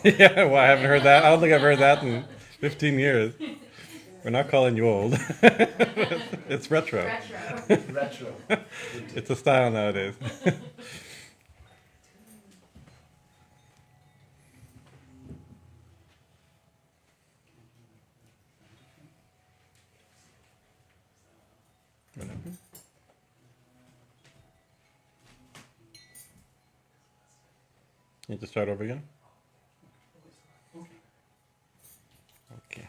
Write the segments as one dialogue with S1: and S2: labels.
S1: Yeah, well, I haven't heard that. I don't think I've heard that in 15 years. We're not calling you old. It's retro.
S2: Retro.
S1: It's a style nowadays. Need to start over again? Okay.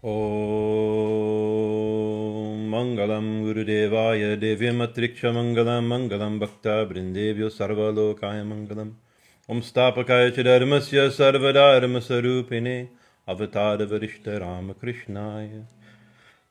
S1: Om Mangalam Gurudevaya Devyam Atriksha Mangalam Mangalam Bhakta Brindevyo Sarva Lokaya Mangalam Om Stapakaya Chidarmasya Sarvadharma Sarupine Avatara Varishta Ramakrishnaya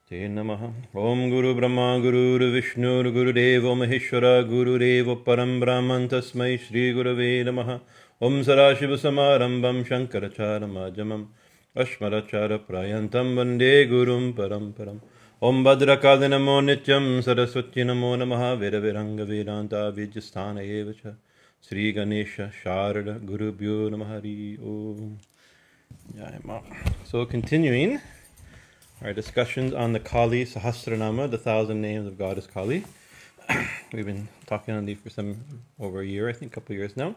S1: Te Namaha Om Guru Brahma Guru Vishnu Guru Deva Maheshwara Guru Deva Param Brahman Tasmai Shri Gurave Namaha Om Sarashiva Samarambam Shankaracharya Majamam Ashmarachara Prayantam Vande Gurum Paramparam Om Bhadrakali Namo Nityam Saraswati Namo Namaha Veda Viranga Vedanta Vijasthana Evacha Sri Ganesha Sharada Guru Bhyo Namahari Om. So continuing our discussions on the Kali Sahasranāma, the 1,000 names of Goddess Kali. We've been talking on these for over a year, I think a couple of years now.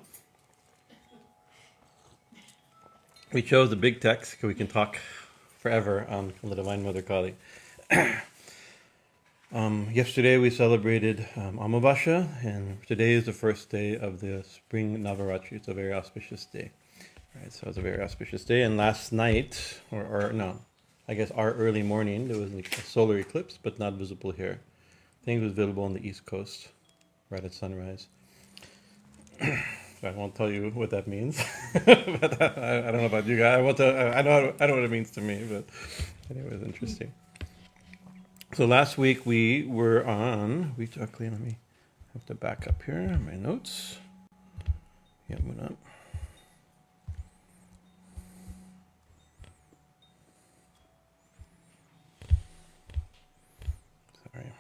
S1: We chose the big text because we can talk forever on the Divine Mother Kali. Yesterday we celebrated Amavasya, and today is the first day of the spring Navaratri. It's a very auspicious day. Right, so it's a very auspicious day. And last night, or no, I guess our early morning, there was a solar eclipse, but not visible here. I think it was visible on the East Coast, right at sunrise. I won't tell you what that means. But I don't know about you guys. I know what it means to me, but anyway, it's interesting. So last week we were on, let me have to back up here, my notes. Yeah, move on. Sorry.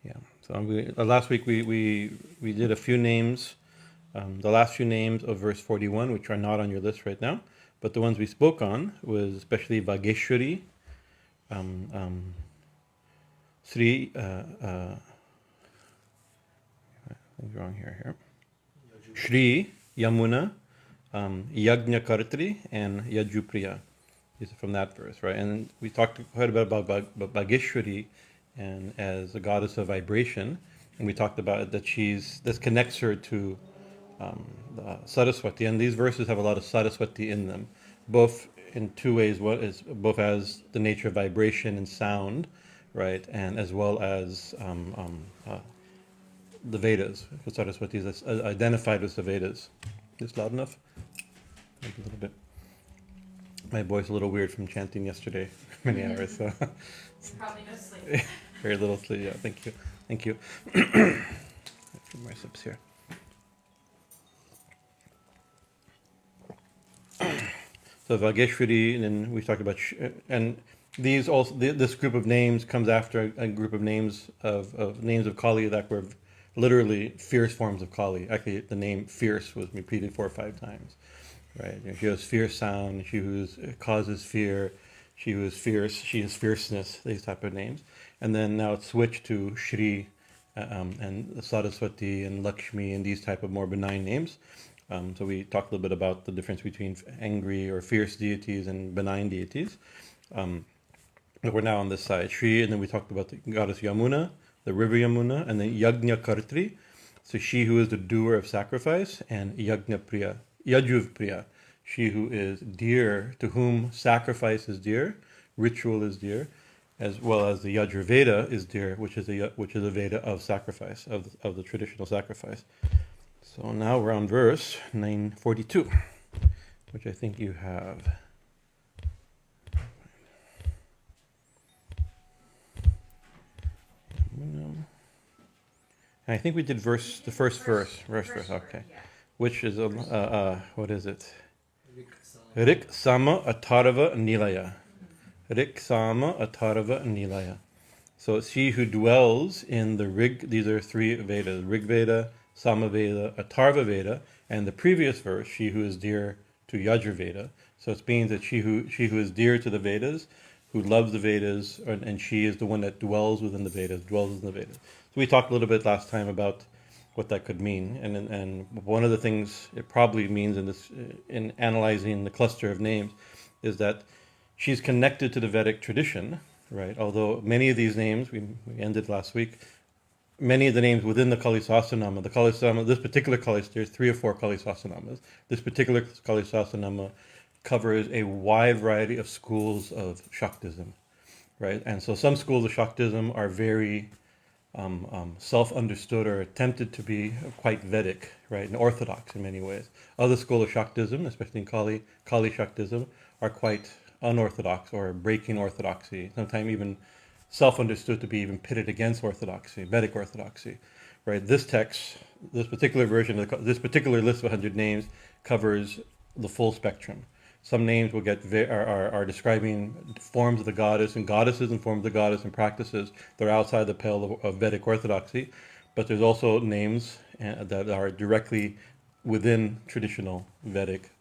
S1: Yeah. So last week we did a few names, the last few names of verse 41, which are not on your list right now, but the ones we spoke on was especially Vageshwari, Sri. Something's wrong here. Shri, Yamuna, Yajnakartri, and Yajupriya. These are from that verse, right? And we talked quite a bit about Bhageshwari and as a goddess of vibration, and we talked about that this connects her to the Saraswati, and these verses have a lot of Saraswati in them, both in two ways. What is both as the nature of vibration and sound, right, and as well as the Vedas, because Saraswati is identified with the Vedas. Is this loud enough? Maybe a little bit. My voice a little weird from chanting yesterday, many hours. So
S3: Probably no sleep.
S1: very little sleep. Yeah, thank you. A few more sips here. So Vageshwari, and then we talked about, and these also this group of names comes after a group of names of Kali that were literally fierce forms of Kali. Actually, the name fierce was repeated 4 or 5 times. Right? She has fierce sound. She causes fear. She was fierce. She is fierceness. These type of names, and then now it's switched to Shri, and Saraswati and Lakshmi and these type of more benign names. So we talked a little bit about the difference between angry or fierce deities and benign deities. But we're now on this side, Shri, and then we talked about the goddess Yamuna, the river Yamuna, and then Yajnakartri, so she who is the doer of sacrifice, and Yajuvpriya, she who is dear, to whom sacrifice is dear, ritual is dear, as well as the Yajurveda is dear, which is a Veda of sacrifice, of the traditional sacrifice. So now we're on verse 942, which I think you have. And I think we did the first verse. Okay.
S3: Yeah.
S1: Which is, what is it? ṛk-sāmātharva-nilayā. ṛk-sāmātharva-nilayā. So she who dwells in the Rig, these are three Vedas, Rig Veda, Sama Veda, Atharva Veda, and the previous verse, she who is dear to Yajur Veda. So it means that she who is dear to the Vedas, who loves the Vedas, and she is the one that dwells within the Vedas, So we talked a little bit last time about what that could mean, and one of the things it probably means in analyzing the cluster of names is that she's connected to the Vedic tradition, right? Although many of these names, we ended last week, many of the names within the Kali-Sahasranāma, this particular Kali, there's 3 or 4 Kali-Sahasranāmas. This particular Kali-Sahasranāma covers a wide variety of schools of Shaktism, right? And so some schools of Shaktism are very self-understood or attempted to be quite Vedic, right, and orthodox in many ways. Other schools of Shaktism, especially in Kali Shaktism, are quite unorthodox or breaking orthodoxy, sometimes even self-understood to be even pitted against orthodoxy, Vedic orthodoxy, right? This text, this particular version, this particular list of 100 names covers the full spectrum. Some names will are describing forms of the goddess and goddesses and forms of the goddess and practices that are outside the pale of Vedic orthodoxy, but there's also names that are directly within traditional Vedic,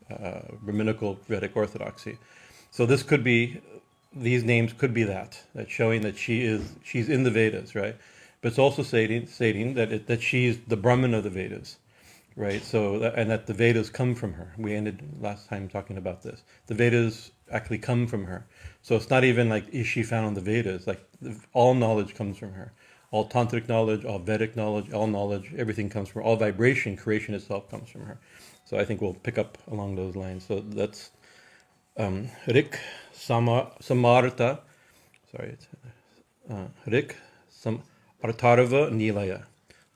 S1: Brahminical Vedic orthodoxy. So these names could be that showing that she's in the Vedas, right? But it's also stating that she's the Brahman of the Vedas, right? So, and that the Vedas come from her. We ended last time talking about this. The Vedas actually come from her. So it's not even like, is she found in the Vedas? Like, all knowledge comes from her. All tantric knowledge, all Vedic knowledge, all knowledge, everything comes from her. All vibration, creation itself comes from her. So I think we'll pick up along those lines. So that's ṛk-sāmātharva, ṛk-sāmātharva-nilayā.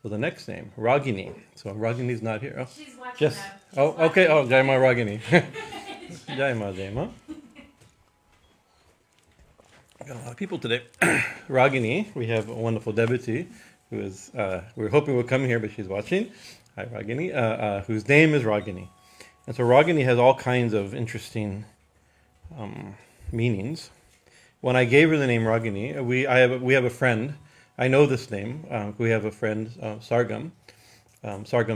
S1: So the next name, ṛagiṇī. So ṛagiṇī's not here. Oh,
S3: She's watching
S1: just,
S3: that.
S1: oh, okay. Oh, Jai Ma ṛagiṇī. Jai Ma. Got a lot of people today. ṛagiṇī, we have a wonderful devotee who is, we're hoping will come here, but she's watching. Hi, ṛagiṇī, whose name is ṛagiṇī. And so ṛagiṇī has all kinds of interesting meanings. When I gave her the name ṛagiṇī, we have a friend. I know this name. We have a friend, Sargam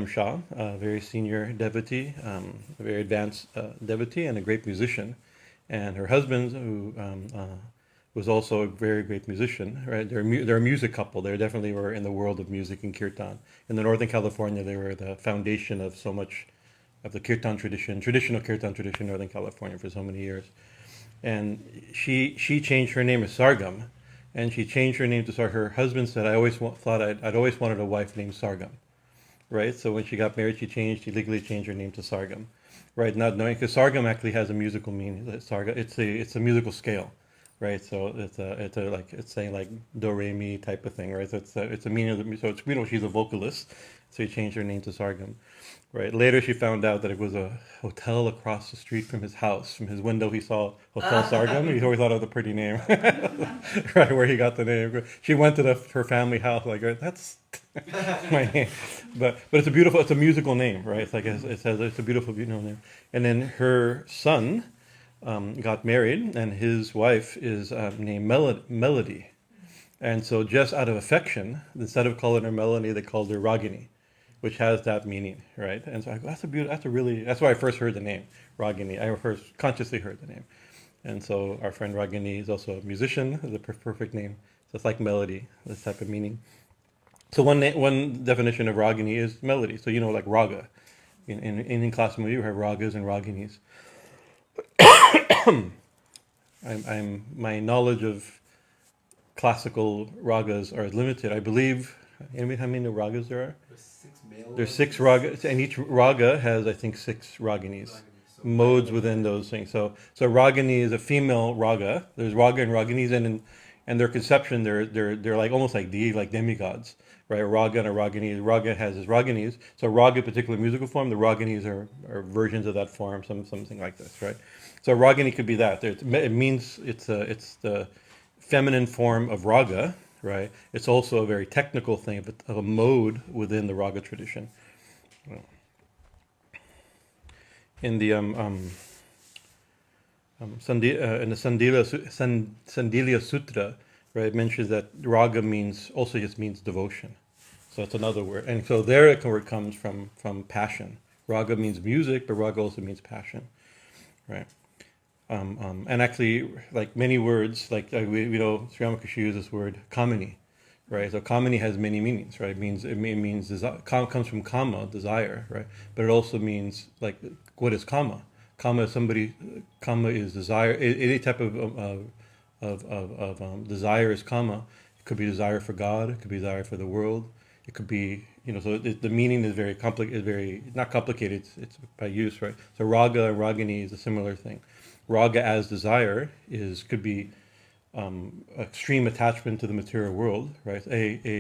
S1: Shah, a very senior devotee, a very advanced devotee, and a great musician. And her husband, who was also a very great musician, right? They're a music couple. They definitely were in the world of music and kirtan. In the Northern California, they were the foundation of so much of the kirtan traditional kirtan tradition in Northern California for so many years. And she changed her name as Sargam, and she changed her name to Sargam. Her husband said, I'd always wanted a wife named Sargam, right? So when she got married, she legally changed her name to Sargam, right? Not knowing, because Sargam actually has a musical meaning. It's a musical scale, right? So it's saying like do re mi type of thing, right? So it's a meaning of the, so it's, she's a vocalist, so he changed her name to Sargam. Right. Later, she found out that it was a hotel across the street from his house. From his window, he saw Hotel Sargam. He always thought it was a pretty name, right? Where he got the name. She went to her family house, like, that's my name. But it's a musical name, right? It's like it's a beautiful name. And then her son got married, and his wife is named Melody. And so, just out of affection, instead of calling her Melody, they called her ṛagiṇī, which has that meaning, right? And so I go, that's why I first heard the name, ṛagiṇī. I first consciously heard the name. And so our friend ṛagiṇī is also a musician, is a perfect name. So it's like melody, this type of meaning. So one definition of ṛagiṇī is melody. So like raga. In classical music, you have ragas and ṛagiṇīs. My knowledge of classical ragas are limited. I believe, anybody how many ragas there are? There's 6 ragas, and each raga has, I think, 6 ṛagiṇīs, modes within those things. So ṛagiṇī is a female raga. There's raga and ṛagiṇīs, and their conception, they're like almost like demigods, right? Raga and a ṛagiṇī. Raga has his ṛagiṇīs. So raga, particular musical form. The ṛagiṇīs are versions of that form, something like this, right? So ṛagiṇī could be that. It means it's the feminine form of raga, right? It's also a very technical thing of a mode within the raga tradition. In the in the Sandilya Sutra, right, it mentions that raga also just means devotion. So that's another word. And so there it comes from passion. Raga means music, but raga also means passion, right? And actually, like many words, like we know Sri Ramakrishna uses this word kamini, right? So kamini has many meanings, right? It means desire, comes from kama, desire, right? But it also means, like, what is kama? Kama is desire. Any type of desire is kama. It could be desire for God. It could be desire for the world. It could be, so the meaning is very complicated. Is very not complicated. It's by use, right? So raga and rāgiṇī is a similar thing. Raga as desire could be extreme attachment to the material world, right?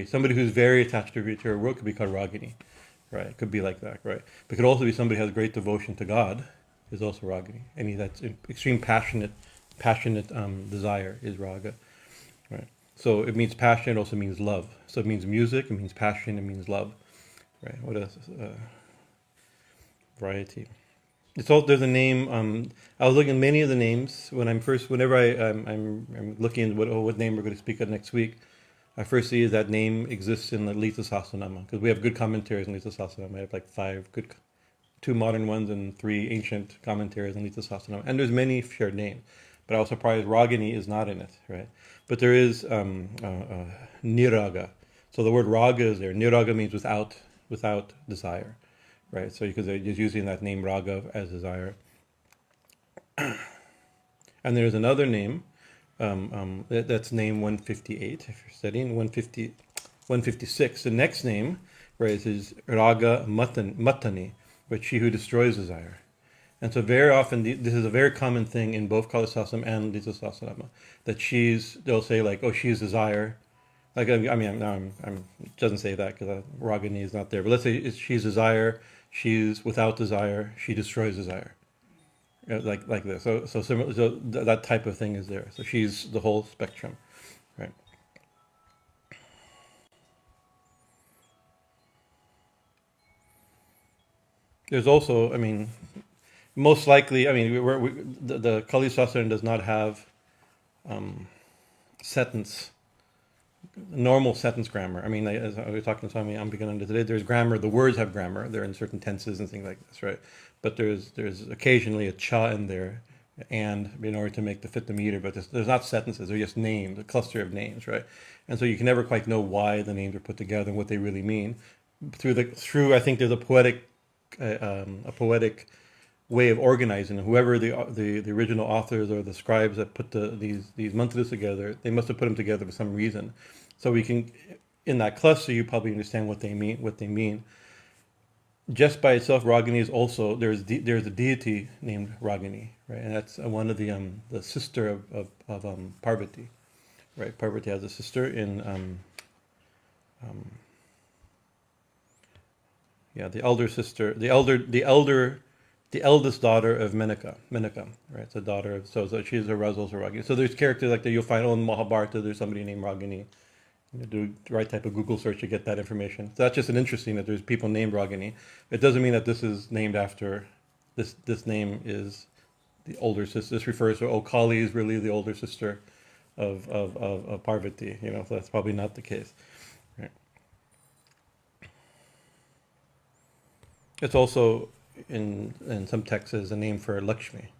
S1: Somebody who's very attached to the material world could be called rāgiṇī, right? It could be like that, right? But it could also be somebody who has great devotion to God, is also rāgiṇī. Any that's extreme passionate desire is raga, right? So it means passion. It also means love. So it means music. It means passion. It means love, right? What else? Variety. There's a name. I was looking at many of the names whenever I'm looking at what name we're going to speak of next week. I first see that name exists in the Sahasranāma, because we have good commentaries in Sahasranāma. I have like 2 modern ones and 3 ancient commentaries in Sahasranāma, and there's many shared names. But I was surprised rāgiṇī is not in it, right? But there is niraga. So the word raga is there. Niraga means without desire, right? So because they're just using that name raga as desire. And there's another name that's name 158. If you're studying 156, the next name, right, is raga matani, which she who destroys desire. And so very often, this is a very common thing in both Kali Sahasranāma and Lita Sahasranāma, that they'll say like, oh, she's desire. Like, it doesn't say that because rāgiṇī is not there. But let's say she's desire, she's without desire, she destroys desire. Like this. So that type of thing is there. So she's the whole spectrum, right? There's also, most likely, the Kali Sahasranāma does not have normal sentence grammar. As I was talking to Swami Bhajanananda today, there's grammar. The words have grammar. They're in certain tenses and things like this, right? But there's occasionally a cha in there, and in order to fit the meter. But there's not sentences. They're just names, a cluster of names, right? And so you can never quite know why the names are put together and what they really mean. Through I think there's a poetic way of organizing. Whoever the original authors or the scribes that put these mantras together, they must have put them together for some reason. So we can, in that cluster, you probably understand what they mean. Just by itself, rāgiṇī is also there's a deity named rāgiṇī, right? And that's one of the sister of Parvati, right? Parvati has a sister in the elder sister, the eldest daughter of Menaka, right? So daughter of, so she's a Razos or rāgiṇī. So there's characters like that you'll find in Mahabharata. There's somebody named rāgiṇī. Do the right type of Google search to get that information. So that's just an interesting that there's people named rāgiṇī. It doesn't mean that this is named after this. This name is the older sister. This refers to Kālī is really the older sister of Parvati. So that's probably not the case. Right. It's also in some texts as a name for Lakshmi,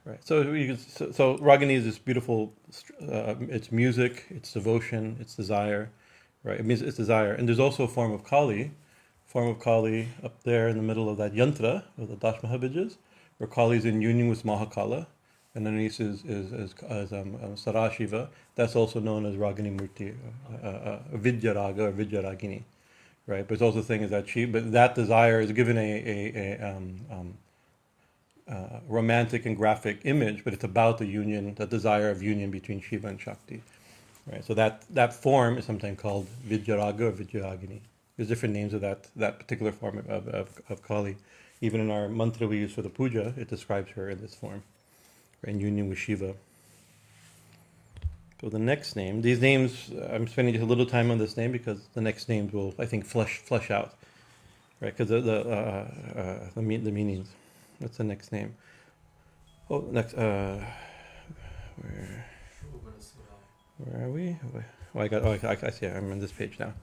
S1: right? So rāgiṇī is this beautiful. It's music, it's devotion, it's desire, right? It means it's desire, and there's also a form of Kālī up there in the middle of that yantra of the Dashmahabhijas, where Kālī is in union with Mahakala, and underneath is Sarashiva. That's also known as Rāgiṇī Murti, Vidya Raga or Vidya Rāgiṇī. Right, but it's also the thing is that that desire is given a romantic and graphic image, but it's about the union, the desire of union between Shiva and Shakti. Right, so that form is sometimes called Vidyaraga or Vidyaragini. There's different names of that particular form of Kālī. Even in our mantra we use for the puja, it describes her in this form, right, in union with Shiva. So the next name, these names, I'm spending just a little time on this name because the next names will, I think, flesh out, right? Because the meanings. What's the next name? Oh, next. Where are we? Oh, I see. I'm on this page now.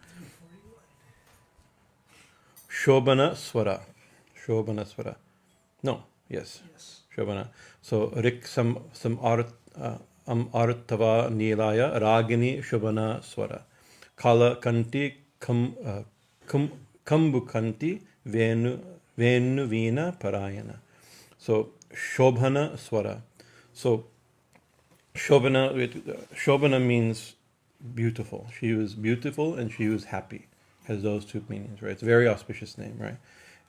S1: Śobhana-svarā. Śobhana-svarā. No. Yes. Śobhana. So ṛk-sāmātharva-nilayā, ṛagiṇī śobhana-svarā. kala-kaṇṭhī, kambu-kaṇṭhī, veṇu-vīṇā-parāyaṇā. So śobhana-svarā. So Śobhana means beautiful. She was beautiful and she was happy. Has those two meanings, right? It's a very auspicious name, right?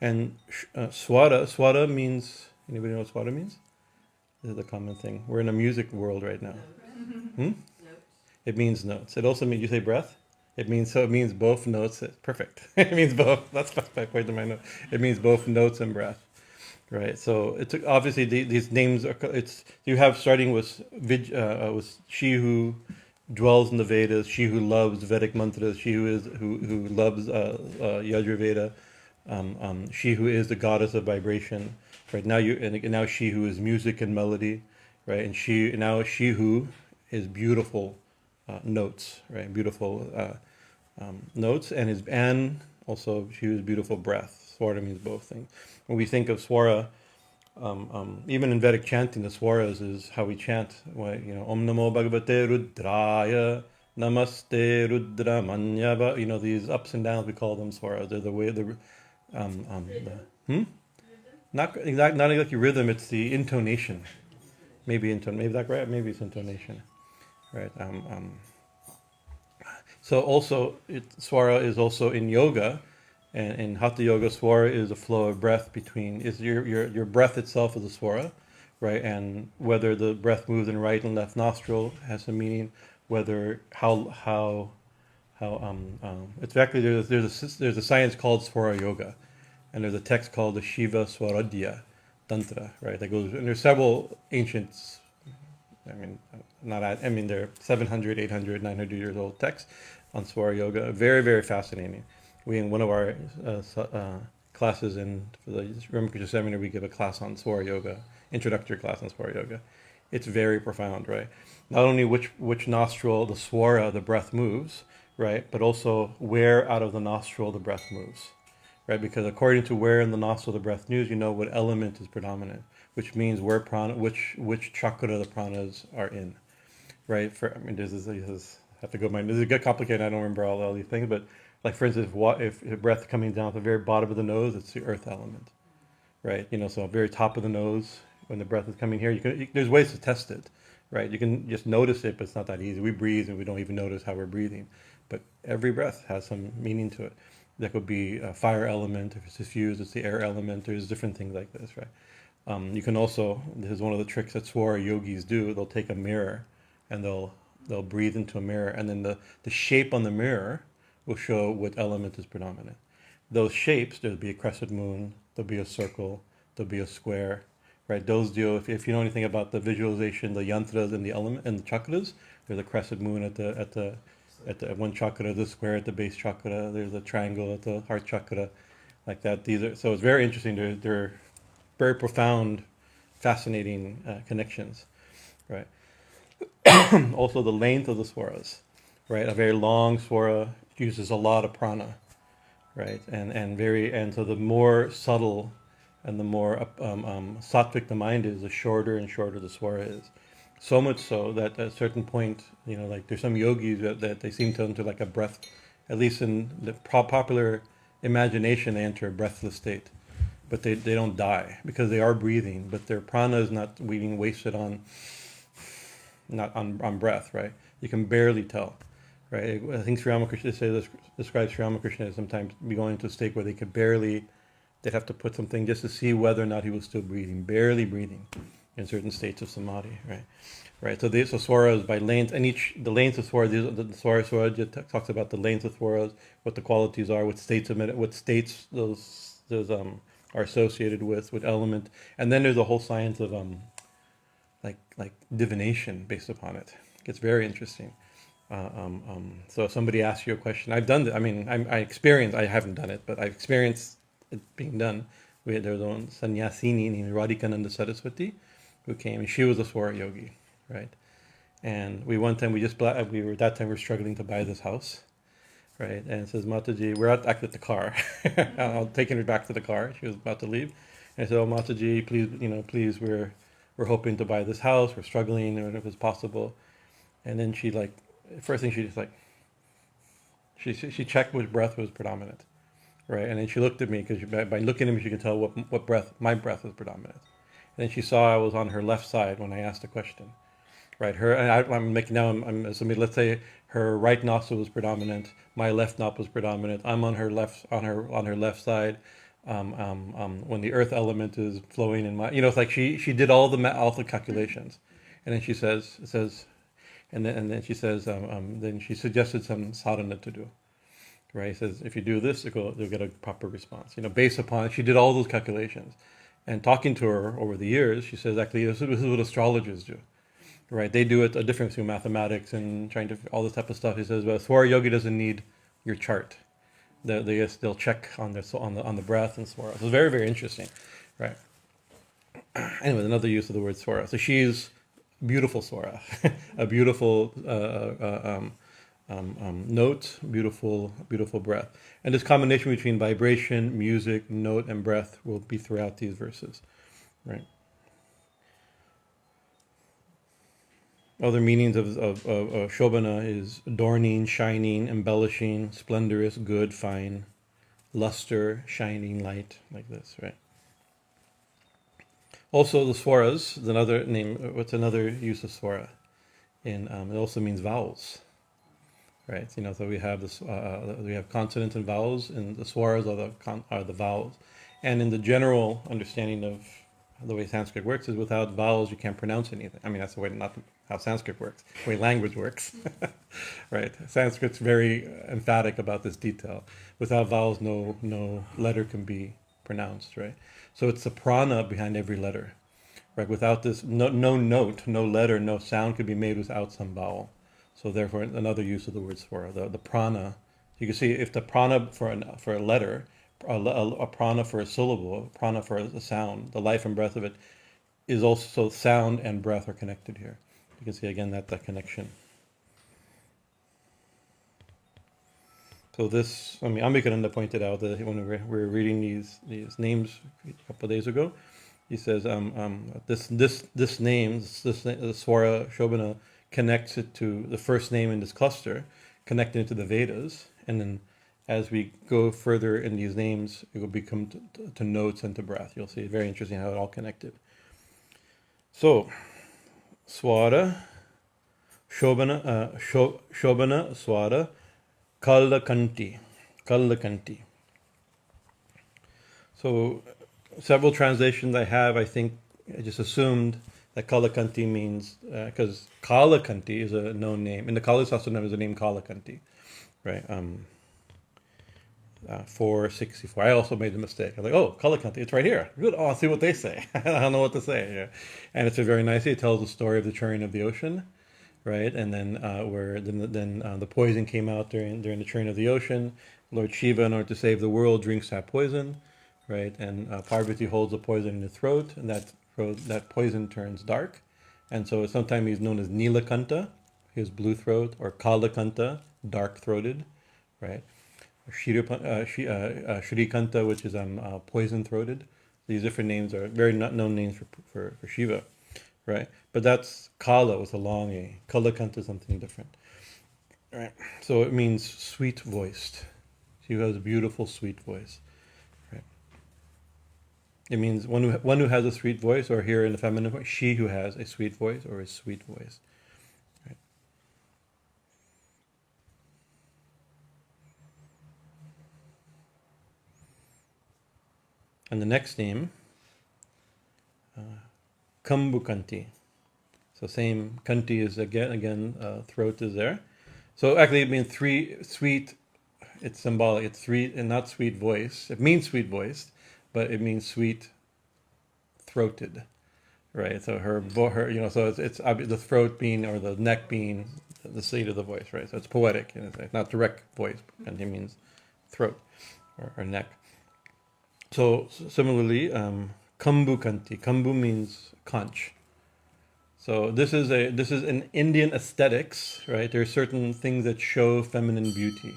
S1: And swara means, anybody know what swara means? This is the common thing. We're in a music world right now. It means notes. It also means, you say breath? It means both notes. Perfect. It means both. That's quite to my note. It means both notes and breath. Right, so it's obviously these names are. You have starting with she who dwells in the Vedas, she who loves Vedic mantras, she who loves Yajurveda, she who is the goddess of vibration. Right now now she who is music and melody, right, and she who is beautiful notes, right, beautiful notes, and also she who is beautiful breath. Swara means both things. When we think of swara, even in Vedic chanting, the swaras is how we chant. Om Namo Bhagavate Rudraya, Namaste Rudra Manyaba. These ups and downs, we call them swaras. They're the way not exactly rhythm. It's the intonation. Maybe that's right. Maybe it's intonation, right? So also, swara is also in yoga. And in Hatha Yoga, swara is a flow of breath between, your breath itself is a swara, right? And whether the breath moves in right and left nostril has some meaning, whether it's actually, there's a science called swara yoga, and there's a text called the Shiva Swaradhya Tantra, right? That goes, and there's several ancient, they're 700, 800, 900 years old texts on swara yoga. Very, very fascinating. We, in one of our classes for the Ramakrishna seminar, we give a class on swara yoga, introductory class on swara yoga. It's very profound, right? Not only which nostril the swara, the breath moves, right, but also where out of the nostril the breath moves, right? Because according to where in the nostril the breath moves, you know what element is predominant, which means where which chakra the pranas are in, right? This is have to go. This is get complicated. I don't remember all these things, but. Like, for instance, if breath coming down at the very bottom of the nose, it's the earth element, right? So very top of the nose, when the breath is coming here, there's ways to test it, right? You can just notice it, but it's not that easy. We breathe and we don't even notice how we're breathing. But every breath has some meaning to it. That could be a fire element. If it's diffused, it's the air element. There's different things like this, right? You can also, this is one of the tricks that swara yogis do. They'll take a mirror and they'll breathe into a mirror, and then the shape on the mirror will show what element is predominant. Those shapes, there'll be a crescent moon, there'll be a circle, there'll be a square, right? Those deal, if you know anything about the visualization, the yantras and the element and the chakras, there's a crescent moon at the one chakra, the square at the base chakra, there's a triangle at the heart chakra, like that. So it's very interesting. They're very profound, fascinating connections, right? Also the length of the swaras, right? A very long swara uses a lot of prana, right? And so the more subtle and the more sattvic the mind is, the shorter and shorter the swara is. So much so that at a certain point, like there's some yogis that they seem to enter like a breath, at least in the popular imagination, they enter a breathless state. But they don't die because they are breathing, but their prana is not being wasted on breath, right? You can barely tell. Right, I think Sri Ramakrishna describes Sri Ramakrishna as sometimes be going into a state where they'd have to put something just to see whether or not he was still breathing, barely breathing, in certain states of samadhi. Right. So swara is by length, and the length of swara. The swara talks about the length of swaras, what the qualities are, what states those are associated with, what element, and then there's a whole science of like divination based upon it. Gets very interesting. So if somebody asks you a question, I've done it. I mean, I haven't done it, but I've experienced it being done. There was one sannyasini named Radhikananda Saraswati who came, and she was a Swara yogi, right? And one time that time we were struggling to buy this house, right? And it says, Mataji, we're at the car. I'm taking her back to the car. She was about to leave. And I said, oh, Mataji, please, we're hoping to buy this house. We're struggling, if it's possible. And then she first thing she just she checked which breath was predominant, right? And then she looked at me because by looking at me, she could tell what breath, my breath was predominant. And then she saw I was on her left side when I asked the question. Right, let's say her right nostril was predominant, my left nostril was predominant. I'm on her left side. When the earth element is flowing in my, it's like she did all the calculations, and then she says, then she suggested some sadhana to do. Right, it says if you do this, you'll get a proper response. Based upon she did all those calculations, and talking to her over the years, she says actually this is what astrologers do. Right, they do it a difference between mathematics and all this type of stuff. He says, well, Swara yogi doesn't need your chart. They'll check on the breath and Swara. So it's very, very interesting, right? Anyway, another use of the word Swara. So she's beautiful Swara, a beautiful note, beautiful breath, and this combination between vibration, music, note, and breath will be throughout these verses, right? Other meanings of śobhana is adorning, shining, embellishing, splendorous, good, fine, luster, shining, light, like this, right? Also, the swaras is another name. What's another use of swara? It also means vowels, right? So we have this. We have consonants and vowels, and the swaras are the vowels. And in the general understanding of the way Sanskrit works is without vowels you can't pronounce anything. I mean, that's the way not how Sanskrit works, the way language works, right? Sanskrit's very emphatic about this detail. Without vowels, no letter can be pronounced, right? So it's the prana behind every letter, right? Without this, no note, no letter, no sound could be made without some vowel. So therefore, another use of the word swara, the prana. You can see if the prana for a letter, a prana for a syllable, a prana for a sound, the life and breath of it is also sound and breath are connected here. You can see again that connection. So this, Ambikananda pointed out that when we were reading these names a couple of days ago, he says this name, the Swara Shobhana, connects it to the first name in this cluster, connecting it to the Vedas, and then as we go further in these names, it will become to notes and to breath. You'll see, very interesting how it all connected. So, Swara, Shobhana, Swara, kala-kaṇṭhī. So, several translations I have, I think I just assumed that kala-kaṇṭhī means, because kala-kaṇṭhī is a known name. In the Sahasranāma is the name kala-kaṇṭhī, right? 464. I also made the mistake. I was like, oh, kala-kaṇṭhī, it's right here. Good. Oh, I'll see what they say. I don't know what to say. Yeah. And it's a very nicely. It tells the story of the churning of the ocean, right? And then where the poison came out during the churning of the ocean. Lord Shiva, in order to save the world, drinks that poison, right? And Parvati holds the poison in the throat, and that poison turns dark. And so sometimes he's known as Nilakanta, his blue throat, or Kala-kaṇṭhā, dark-throated, right? Shrikanta, which is poison-throated. These different names are very not known names for Shiva, right? But that's Kala with a long A. Kala-kaṇṭhā is something different, right? So it means sweet-voiced. Shiva has a beautiful, sweet voice, right? It means one who has a sweet voice, or here in the feminine voice, she who has a sweet voice or a sweet voice. And the next name, kambu-kaṇṭhī. So same, kaṇṭhī is again throat is there. So actually it means sweet, it's symbolic, it's three, and not sweet voice. It means sweet voiced, but it means sweet throated, right? So her, so it's the throat being or the neck being the seat of the voice, right? So it's poetic, and it's not direct voice, and it means throat or neck. So similarly, kambu-kaṇṭhī. Kambu means conch. So this is an Indian aesthetics, right? There are certain things that show feminine beauty,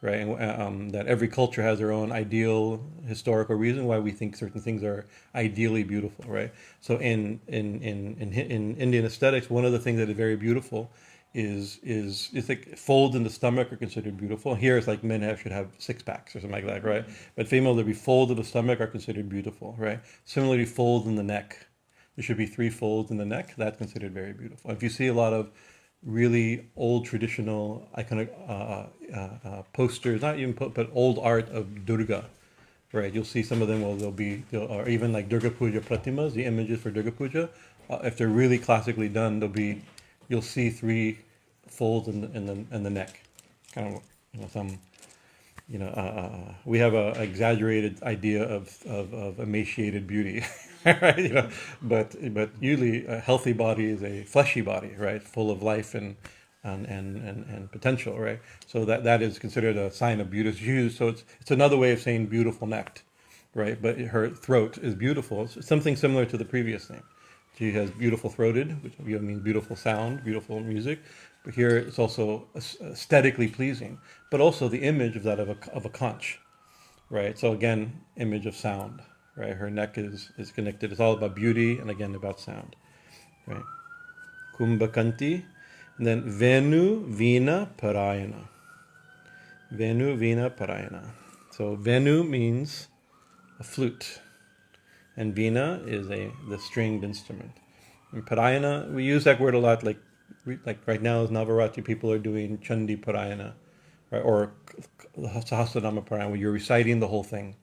S1: right? And that every culture has their own ideal historical reason why we think certain things are ideally beautiful, right? So in Indian aesthetics, one of the things that is very beautiful is it's like folds in the stomach are considered beautiful. Here it's like men should have six packs or something like that, right? But female, there be folds in the stomach are considered beautiful, right? Similarly, folds in the neck. There should be three folds in the neck. That's considered very beautiful. If you see a lot of really old traditional iconic posters, not even but old art of Durga, right? You'll see some of them. Well, or even like Durga Puja pratimas, the images for Durga Puja. If they're really classically done, you'll see three folds in the neck, kind of some. We have a exaggerated idea of emaciated beauty, right? But usually a healthy body is a fleshy body, right? Full of life and potential, right? So that is considered a sign of beauty. So it's another way of saying beautiful necked, right? But her throat is beautiful. It's something similar to the previous name. She has beautiful throated, which means beautiful sound, beautiful music. But here it's also aesthetically pleasing, but also the image of a conch, right? So again, image of sound, right? Her neck is connected. It's all about beauty and again about sound, right? Kambu-kaṇṭhī, and then veṇu-vīṇā-parāyaṇā. Veṇu-vīṇā-parāyaṇā. So Venu means a flute, and Vina is the stringed instrument. And Parayana, we use that word a lot, like right now as Navaratri, people are doing Chandi Parayana, right? Or Sahasranāma Parayana, where you're reciting the whole thing,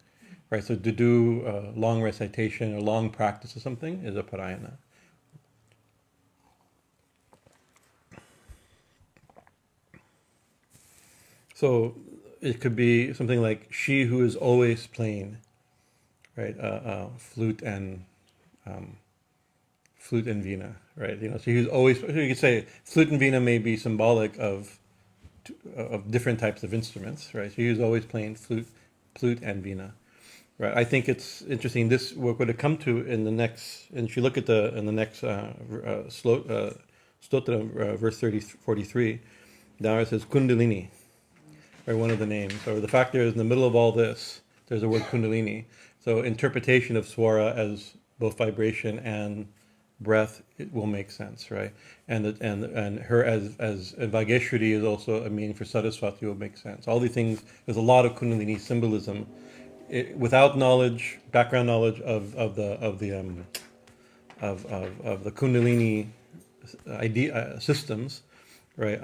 S1: right? So to do a long recitation or long practice of something is a Parayana. So it could be something like she who is always playing, right? Flute and vina, right? So he's always. You could say flute and vina may be symbolic of different types of instruments, right? So he's always playing flute and vina, right? I think it's interesting. This we're going to come to in the next. And if you look at in the next stotra, verse 43, down it says Kundalini, right? One of the names. Or the fact is, in the middle of all this, there's a word Kundalini. So interpretation of swara as both vibration and breath, it will make sense, right? And her as Vageshwari is also a meaning for Saraswati will make sense. All these things, there's a lot of Kundalini symbolism. Without knowledge, background knowledge of the Kundalini idea systems, right?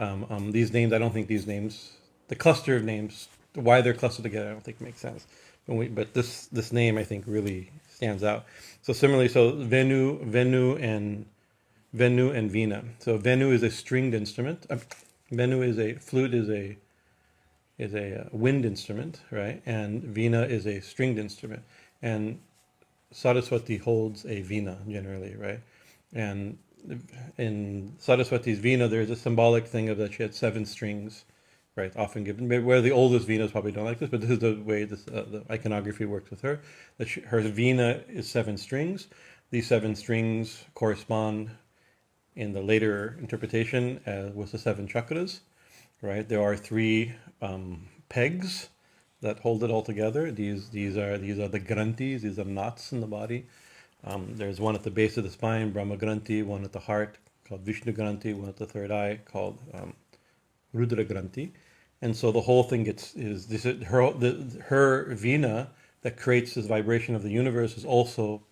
S1: These names, I don't think these names, the cluster of names, why they're clustered together, I don't think makes sense. But this name, I think, really stands out. So similarly, Venu and Vina. So Venu is a stringed instrument. Venu is a flute is a wind instrument, right? And Vina is a stringed instrument. And Saraswati holds a Vina generally, right? And in Saraswati's Vina, there's a symbolic thing of that she had 7 strings, right? Often given, where the oldest Vinas probably don't like this, but this is the way the iconography works with her. That her Vina is 7 strings. These 7 strings correspond in the later interpretation with the 7 chakras, right? There are 3 pegs that hold it all together. These are the granthis. These are knots in the body. There's one at the base of the spine, Brahma Granthi, one at the heart called Vishnu Granthi, one at the third eye called Rudra Granthi. And so the whole thing her Vina that creates this vibration of the universe is also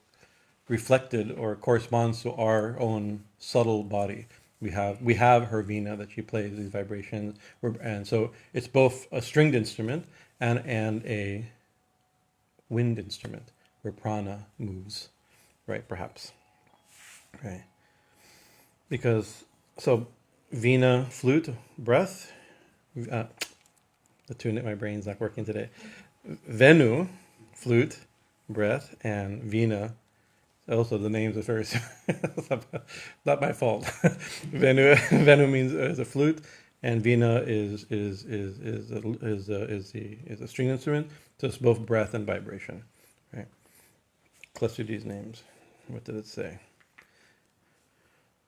S1: reflected or corresponds to our own subtle body. We have her Vina that she plays these vibrations, and so it's both a stringed instrument and a wind instrument where prana moves, right? Perhaps, right? Because so Vina, flute, breath. My brain's not working today. Venu, flute, breath, and Vina, Also, the names are very not my fault. Venu means is a flute, and vina is a string instrument. So it's both breath and vibration, right? Cluster these names. What did it say?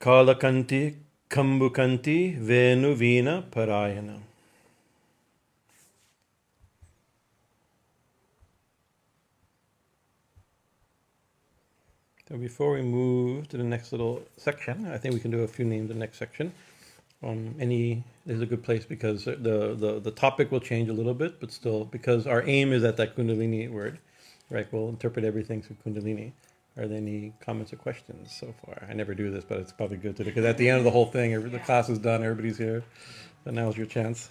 S1: Kala-kaṇṭhī, kambu-kaṇṭhī, veṇu-vīṇā-parāyaṇā. So before we move to the next little section, I think we can do a few names in the next section. This is a good place because the topic will change a little bit, but still, because our aim is at that Kundalini word, right? We'll interpret everything through Kundalini. Are there any comments or questions so far? I never do this, but it's probably good to do, because at the end of the whole thing, the class is done, everybody's here, so now's your chance.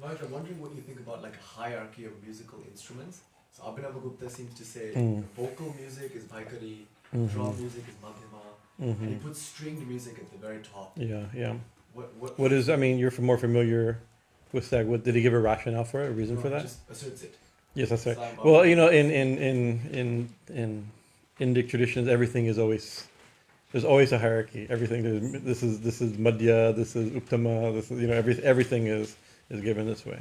S2: Right, I'm wondering what you think about like a hierarchy of musical instruments. So Abhinavagupta seems to say vocal music is Vaikari, drum music is Madhyama, and he puts stringed music at the very top.
S1: Yeah.
S2: What
S1: is, I mean, you're more familiar with that. What did he give a rationale for it, a reason for that?
S2: Just asserts it.
S1: Yes, that's right. Well, in Indic traditions, everything is always, there's always a hierarchy. Everything, this is Madhya, this is Uttama, this is, everything is given this way.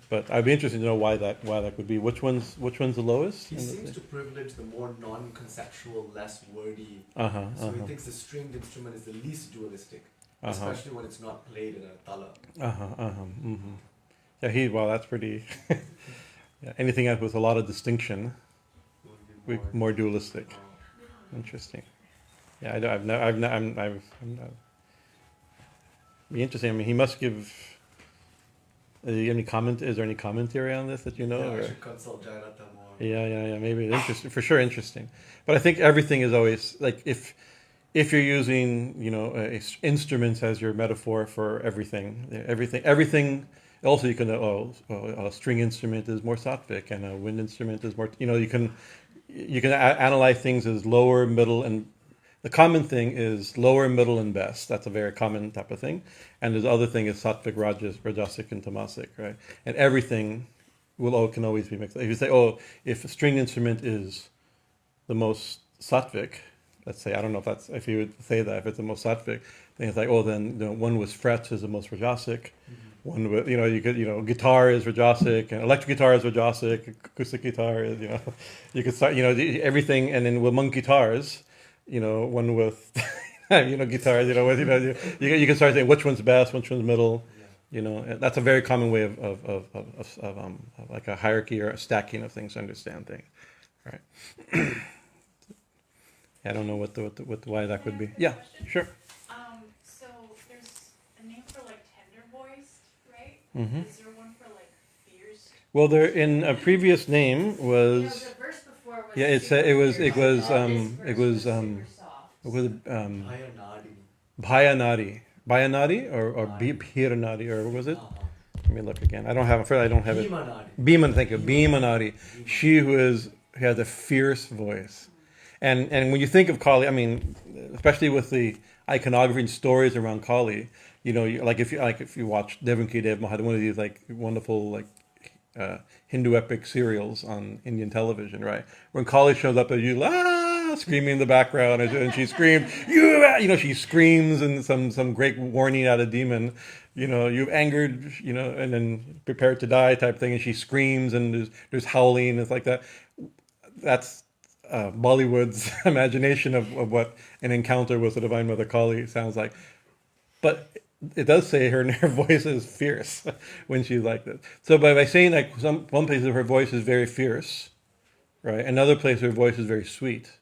S1: But I'd be interested to know why that would be. Which one's the lowest?
S2: He seems to privilege the more non-conceptual, less wordy. So he thinks the stringed instrument is the least dualistic, especially when it's not played in a tala. Yeah, that's pretty. Yeah, anything else with a lot of distinction, more dualistic. Interesting. Yeah, I'm be interesting. I mean, he must give. Is there any commentary on this that you know? Yeah, I should consult Jayarata more.
S1: Yeah. Maybe interesting, for sure interesting. But I think everything is always like if you're using instruments as your metaphor for everything. Also, you can a string instrument is more sattvic, and a wind instrument is more. You can analyze things as lower, middle, and the common thing is lower, middle, and best. That's a very common type of thing. And the other thing is sattvic, rajasic, and tamasic, right? And everything can always be mixed. If you say, if a string instrument is the most sattvic, let's say, I don't know if you would say that, if it's the most sattvic, then it's like, then one with frets is the most rajasic. One with, guitar is rajasic, and electric guitar is rajasic, acoustic guitar is, you could start, everything, and then among guitars, one with, guitars, you can start saying which one's best, which one's middle, that's a very common way of like a hierarchy or a stacking of things to understand things, right? I don't know why that could be. Yeah, sure.
S3: So there's a name for like tender voiced, right?
S1: Mm-hmm.
S3: Is there one for like fierce?
S1: Well, there in a previous name was.
S3: The verse before was.
S1: Yeah, Bhayanadi or Bhiranadi, or what was it? Let me look again. I don't have it. Bhiman, thank you. Bhimanadi. She who has a fierce voice. And when you think of Kali, I mean, especially with the iconography and stories around Kali, if you watch Devanki Dev Mahadev, one of these like wonderful Hindu epic serials on Indian television, right? When Kali shows up, you screaming in the background, and she screams, she screams, and some great warning out of demon, you've angered, and then prepared to die type thing, and she screams, and there's howling, it's like that. That's Bollywood's imagination of what an encounter with the Divine Mother Kali sounds like. But it does say her voice is fierce when she's like this. So by saying like one place of her voice is very fierce, right? Another place her voice is very sweet,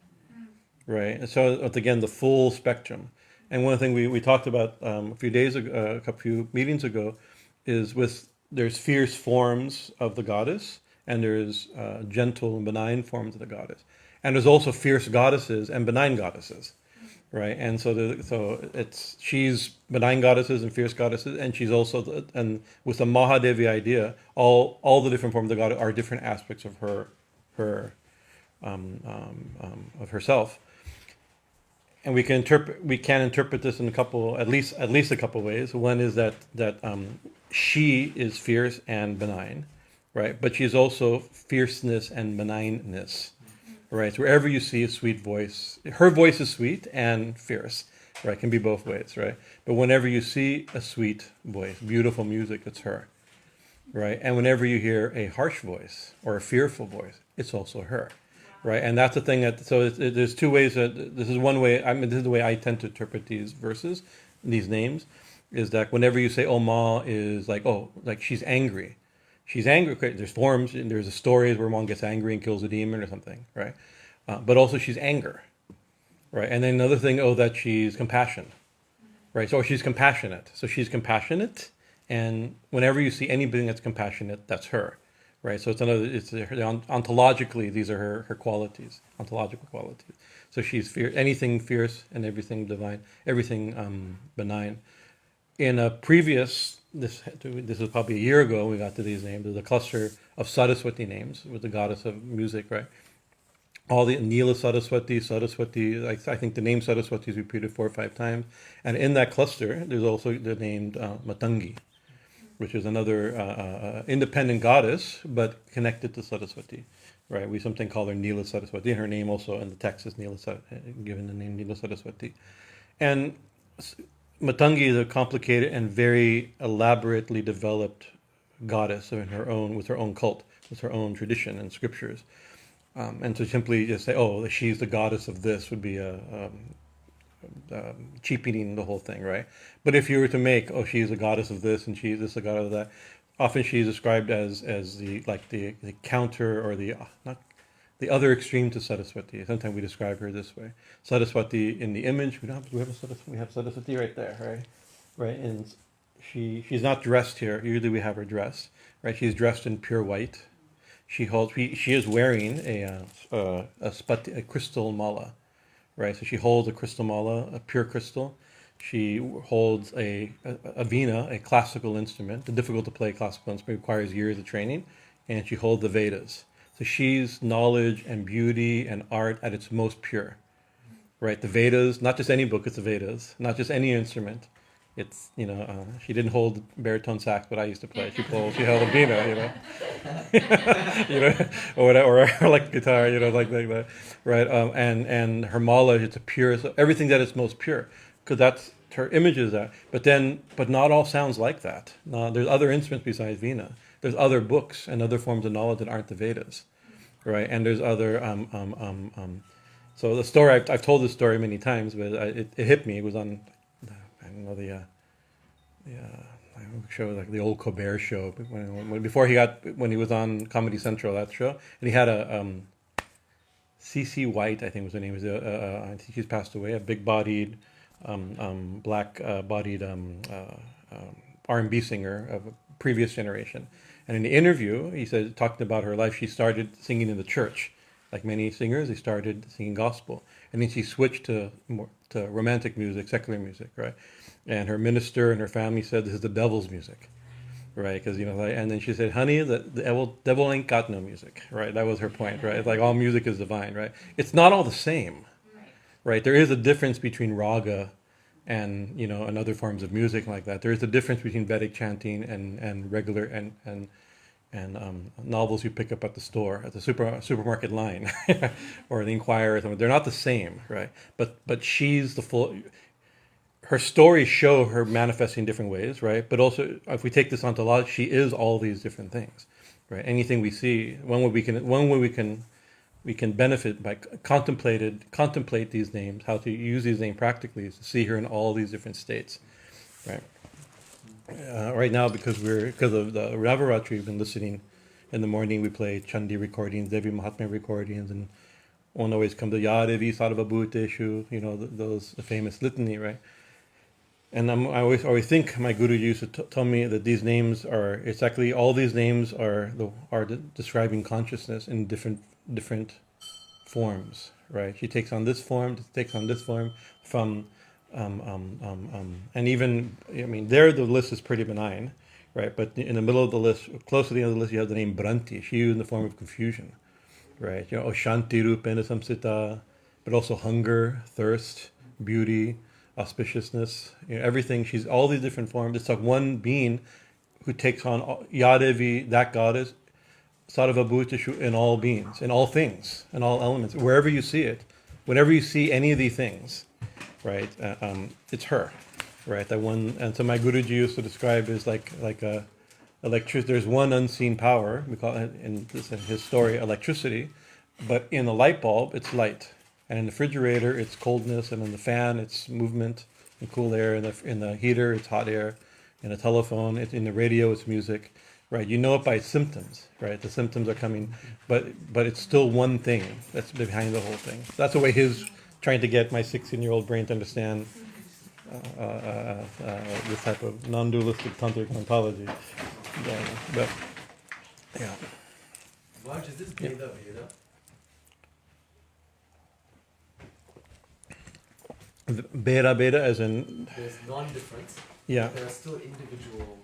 S1: right? And so it's again the full spectrum. And one thing we talked about a few meetings ago, is there's fierce forms of the goddess, and there's gentle and benign forms of the goddess. And there's also fierce goddesses and benign goddesses, right? And she's benign goddesses and fierce goddesses, and she's also, and with the Mahadevi idea, all the different forms of the goddess are different aspects of of herself. And we can interpret this in at least a couple ways. One is that she is fierce and benign, right? But she's also fierceness and benignness. right? So wherever you see a sweet voice, her voice is sweet and fierce, right? Can be both ways, right? But whenever you see a sweet voice, beautiful music, it's her, right? And whenever you hear a harsh voice or a fearful voice, it's also her, right? And that's the thing there's two ways this is one way. This is the way I tend to interpret these verses, these names, is that whenever you say, "Oh, Ma is like she's angry." She's angry. Okay, there's forms, and there's stories where one gets angry and kills a demon or something, right? But also she's anger, right? And then another thing, that she's compassion, right? So she's compassionate. So she's compassionate, and whenever you see anything that's compassionate, that's her, right? So ontologically, these are her qualities, ontological qualities. So she's anything fierce and everything divine, everything benign. In a previous, this was probably a year ago, we got to these names. There's a cluster of Saraswati names with the goddess of music, right? All the Nila Saraswati, I think the name Saraswati is repeated 4 or 5 times. And in that cluster, there's also the name Matangi, which is another independent goddess, but connected to Saraswati, right? We sometimes call her Nila Saraswati, and her name also in the text is given the name Nila Saraswati. And Matangi is a complicated and very elaborately developed goddess with her own cult, with her own tradition and scriptures. And to simply just say, she's the goddess of this would be cheapening the whole thing, right? But if you were to make, she's a goddess of this and she's this a goddess of that, often she's described as the counter or the other extreme to Saraswati. Sometimes we describe her this way. Saraswati in the image, we have Saraswati right there, right? And she's not dressed here. Usually we have her dressed, right? She's dressed in pure white. She is wearing a crystal mala, right? So she holds a crystal mala, a pure crystal. She holds a veṇa, a classical instrument. It's difficult to play classical instrument, requires years of training, and she holds the Vedas. So she's knowledge and beauty and art at its most pure, right? The Vedas, not just any book, it's the Vedas, not just any instrument. It's, she didn't hold baritone sax, but I used to play. She held a veṇa, or like guitar, like that, right? And her mala, it's a pure, so everything that is most pure, because that's her image is that. But not all sounds like that. There's other instruments besides veṇa. There's other books and other forms of knowledge that aren't the Vedas, right? And there's other so the story I've told this story many times, but it hit me. It was on I don't know the show, like the old Colbert show, when he was on Comedy Central, that show, and he had a C.C. White, I think was her name. I think she's passed away. A big-bodied, black-bodied R&B singer of a previous generation. And in the interview, he said, talking about her life, she started singing in the church. Like many singers, they started singing gospel. And then she switched to romantic music, secular music, right? And her minister and her family said, this is the devil's music, right? Because, and then she said, honey, the devil ain't got no music, right? That was her point, right? It's like all music is divine, right? It's not all the same, right? There is a difference between raga and and other forms of music like that. There is a difference between Vedic chanting and regular and novels you pick up at the store, at the supermarket line, or the Inquirer or something. They're not the same, right? But she's the full. Her stories show her manifesting in different ways, right? But also, if we take this ontology, she is all these different things, right? Anything we see, one way we can benefit by contemplate these names, how to use these names practically, is to see her in all these different states, right? Right now, because of the Navaratri, we've been listening in the morning. We play Chandi recordings, Devi Mahatmya recordings, and one always comes to Yadevi Sarvabhuteshu, the famous litany, right? And I always think my guru used to tell me that these names are, it's actually all these names are describing consciousness in different forms, right? She takes on this form, from and even, there the list is pretty benign, right? But in the middle of the list, close to the end of the list, you have the name Branti. She used in the form of confusion, right? Oshanti Rupena Samsita, but also hunger, thirst, beauty, auspiciousness, everything. She's all these different forms. It's like one being who takes on Yadevi, that goddess, Sarva Bhutashu in all beings, in all things, in all elements, wherever you see it, whenever you see any of these things, right? It's her, right? That one, and so my Guruji used to describe is like a electricity. There's one unseen power. We call it in his story electricity, but in the light bulb it's light, and in the refrigerator it's coldness, and in the fan it's movement and cool air. In the heater it's hot air. In a telephone, in the radio it's music. Right, you know it by symptoms, right? The symptoms are coming, but it's still one thing that's behind the whole thing. That's the way his trying to get my 16-year-old brain to understand this type of non-dualistic tantric ontology. But yeah.
S2: Raj, is this Veda Veda?
S1: Beta as in
S2: There's non-difference.
S1: yeah.
S2: There are still individual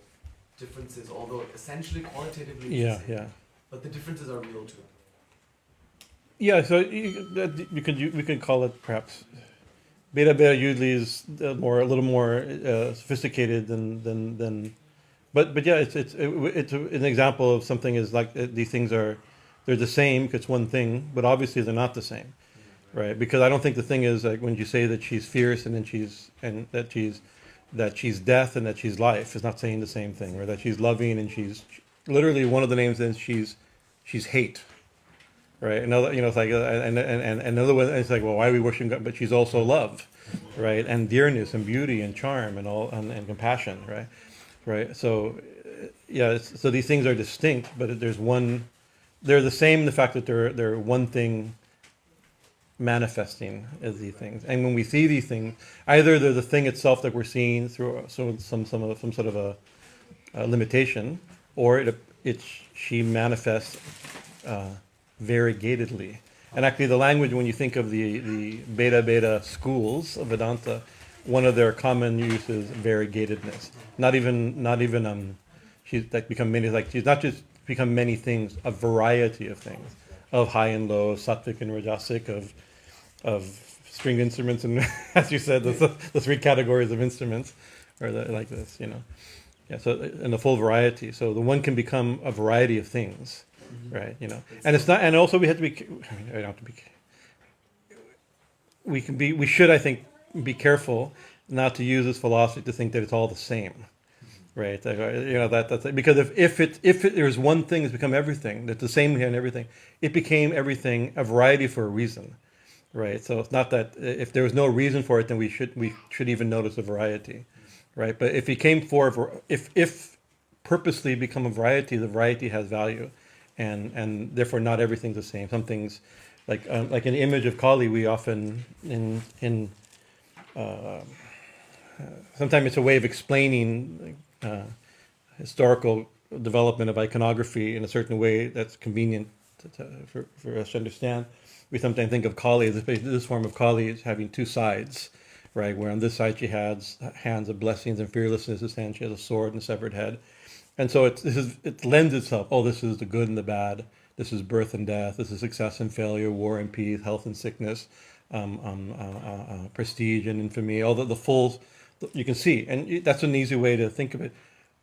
S2: differences, although essentially qualitatively it's
S1: Yeah,
S2: the same.
S1: yeah.
S2: But the differences are real too.
S1: Yeah, so we could call it perhaps beta usually is a little more sophisticated than but yeah, it's an example of something is like these things they're the same because it's one thing, but obviously they're not the same, right? Because I don't think the thing is like when you say that she's fierce and then that she's death and that she's life is not saying the same thing, or that she's loving and she's literally one of the names is she's hate, right? Another, it's like and another one it's like, well, why are we worshiping God? But she's also love, right? And dearness and beauty and charm and all and compassion, right? So yeah, so these things are distinct, but there's one. They're the same in the fact that they're one thing manifesting as these things, and when we see these things, either they're the thing itself that we're seeing through some sort of a limitation, or she manifests variegatedly. And actually, the language when you think of the beta schools of Vedanta, one of their common use is variegatedness. Not even she's like become many, like she's not just become many things, a variety of things, of high and low, sattvic and rajasic, of stringed instruments, and as you said, the three categories of instruments, or like this, Yeah, so and the full variety. So the one can become a variety of things, right? And it's not, and also we have to be. I don't have to be. We should, I think, be careful not to use this philosophy to think that it's all the same, right? That's because if there's one thing that's become everything, that's the same here and everything, it became everything, a variety for a reason. Right, so it's not that if there was no reason for it, then we should even notice a variety, right? But if it came if purposely become a variety, the variety has value, and therefore not everything's the same. Some things, like in the image of Kali, we often sometimes it's a way of explaining historical development of iconography in a certain way that's convenient for us to understand. We sometimes think of Kali, this form of Kali is having two sides, right? Where on this side she has hands of blessings and fearlessness, this hand she has a sword and a severed head. And so it lends itself, this is the good and the bad, this is birth and death, this is success and failure, war and peace, health and sickness, prestige and infamy, all the full, you can see. And that's an easy way to think of it.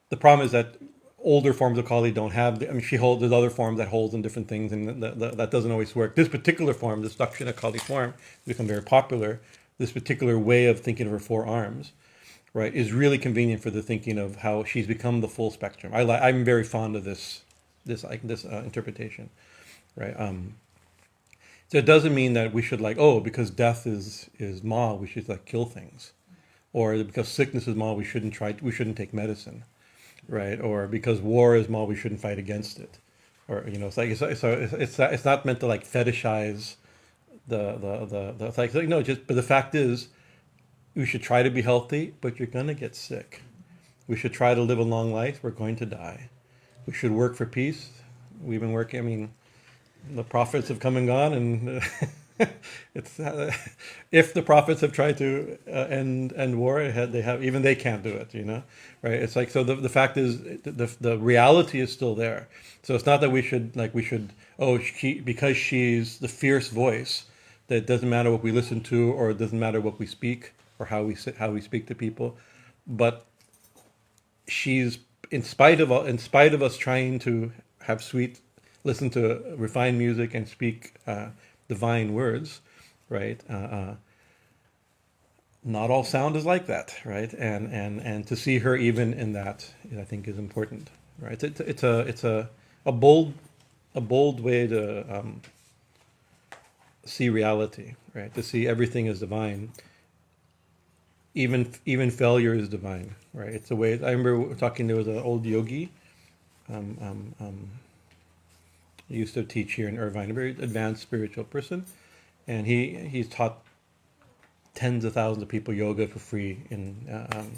S1: The problem is that older forms of Kali don't have. There's other forms that holds in different things, and that doesn't always work. This particular form, this Dakshina Kali form, has become very popular. This particular way of thinking of her four arms, right, is really convenient for the thinking of how she's become the full spectrum. I'm very fond of this interpretation, right? So it doesn't mean that we should because death is ma, we should kill things, or because sickness is ma, we shouldn't take medicine. Right, or because war is mal, we shouldn't fight against it, or it's not meant to fetishize no. But the fact is, we should try to be healthy, but you're gonna get sick. We should try to live a long life. We're going to die. We should work for peace. We've been working. The prophets have come and gone, and it's if the prophets have tried to end war, even they can't do it. Right? It's so the fact is the reality is still there. So it's not that we should because she's the fierce voice, that it doesn't matter what we listen to, or it doesn't matter what we speak, or how we speak to people, but she's in spite of us trying to have sweet listen to refined music and speak divine words, right? Not all sound is like that, right? And to see her even in that, I think, is important, right? It's a bold way to see reality, right? To see everything as divine. Even failure is divine, right? It's a way. I remember talking. There was an old yogi. He used to teach here in Irvine, a very advanced spiritual person, and he's taught tens of thousands of people yoga for free in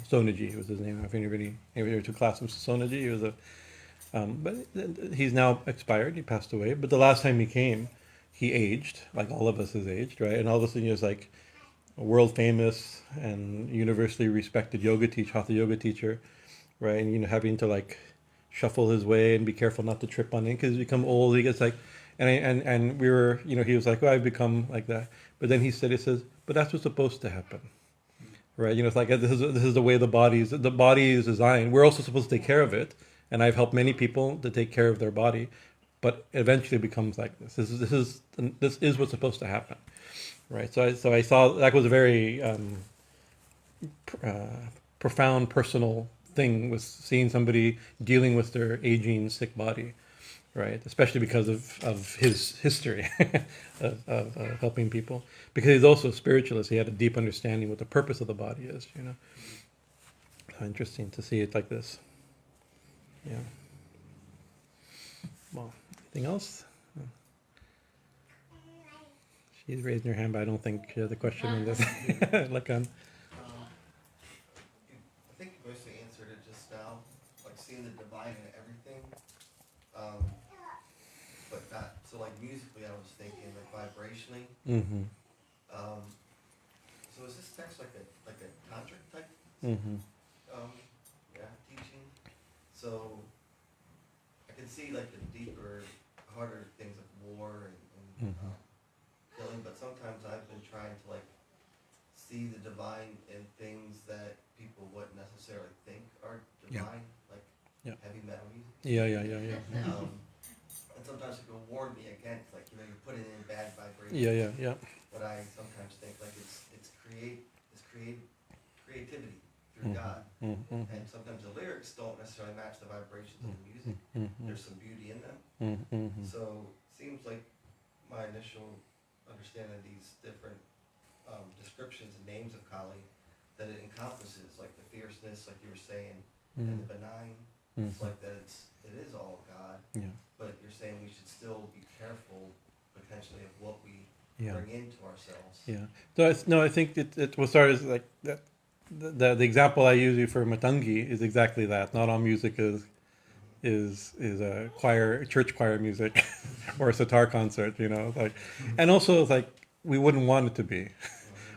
S1: Sonaji was his name. If anybody took classes with Sonaji, he was a but he's now expired. He passed away. But the last time he came, he aged, like all of us has aged, right? And all of a sudden he was like a world famous and universally respected hatha yoga teacher, right? And having to like shuffle his way and be careful not to trip on it because he's become old. He gets like, and we were, he was like, oh, I've become like that. But then he says, but that's what's supposed to happen, right? It's like this is the way the body is designed. We're also supposed to take care of it. And I've helped many people to take care of their body, but eventually it becomes like this. This is what's supposed to happen, right? So I saw that was a very profound personal thing, was seeing somebody dealing with their aging, sick body, right? Especially because of his history of helping people. Because he's also a spiritualist, he had a deep understanding what the purpose of the body is. So interesting to see it like this. Yeah. Well, anything else? She's raising her hand, but I don't think she has a question on this. Look on.
S4: I think you mostly answered it just now, like seeing the divine in everything. But not so like musically. I was thinking like vibrationally.
S1: Mm-hmm.
S4: So is this text like a tantric type?
S1: Mm-hmm.
S4: Teaching. So I can see like the deeper, harder things of war and killing, but sometimes I've been trying to like see the divine in things that people wouldn't necessarily think are divine, like heavy metal music.
S1: Yeah.
S4: And sometimes it will warn me against like you're putting in bad vibrations.
S1: Yeah.
S4: But I sometimes think like it's creativity through God.
S1: Mm-hmm.
S4: And sometimes the lyrics don't necessarily match the vibrations of the music.
S1: Mm-hmm.
S4: There's some beauty in them.
S1: Mm-hmm.
S4: So it seems like my initial understanding of these different descriptions and names of Kali, that it encompasses like the fierceness, like you were saying, and the benign. It's like that it is all God. Yeah. But you're saying we should still be careful potentially of what we bring into ourselves.
S1: Yeah. So I think it will start as like that. The example I use for Matangi is exactly that. Not all music is a church choir music or a sitar concert, like, and also it's like we wouldn't want it to be.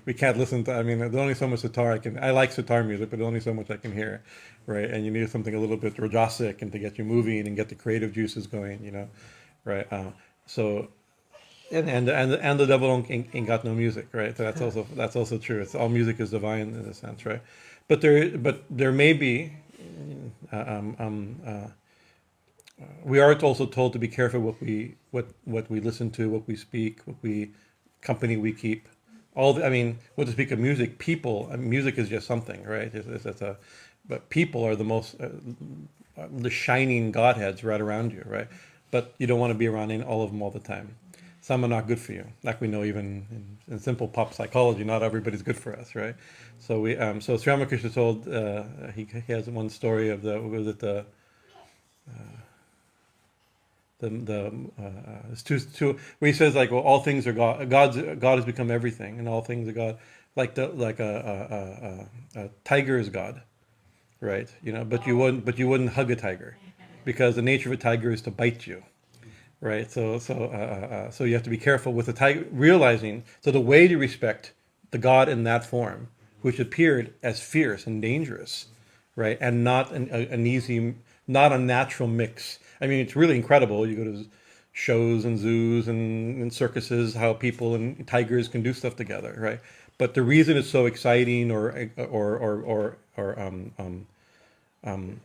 S1: We can't listen to. I mean, there's only so much sitar I like sitar music, but there's only so much I can hear, right? And you need something a little bit rajasic and to get you moving and get the creative juices going, right? So. And the devil ain't got no music, right? So that's also true. It's all music is divine in a sense, right? But there may be. We are also told to be careful what we listen to, what we speak, company we keep. What to speak of music, people. Music is just something, right? But people are the most the shining godheads right around you, right? But you don't want to be around all of them all the time. Some are not good for you. Like we know even in simple pop psychology, not everybody's good for us, right? So Sri Ramakrishna told, he has one story of it's two where he says like, well, all things are God. God has become everything, and all things are God. Like a tiger is God, right? But you wouldn't hug a tiger, because the nature of a tiger is to bite you. Right, so you have to be careful with the tiger, realizing the way to respect the God in that form, which appeared as fierce and dangerous, right, and not an easy, not a natural mix. I mean, it's really incredible. You go to shows and zoos and circuses, how people and tigers can do stuff together, right? But the reason it's so exciting or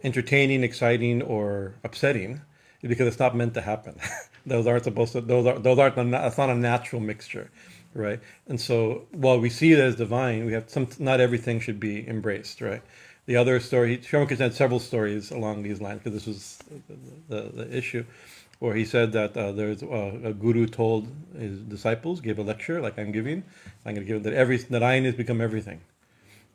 S1: entertaining, exciting, or upsetting because it's not meant to happen. Those aren't supposed to. Those aren't. That's not a natural mixture, right? And so while we see it as divine, we have some. Not everything should be embraced, right? The other story, Ramakrishna had several stories along these lines because this was the issue, where he said that there's a guru told his disciples, gave a lecture like I'm giving. I'm going to give that I has become everything,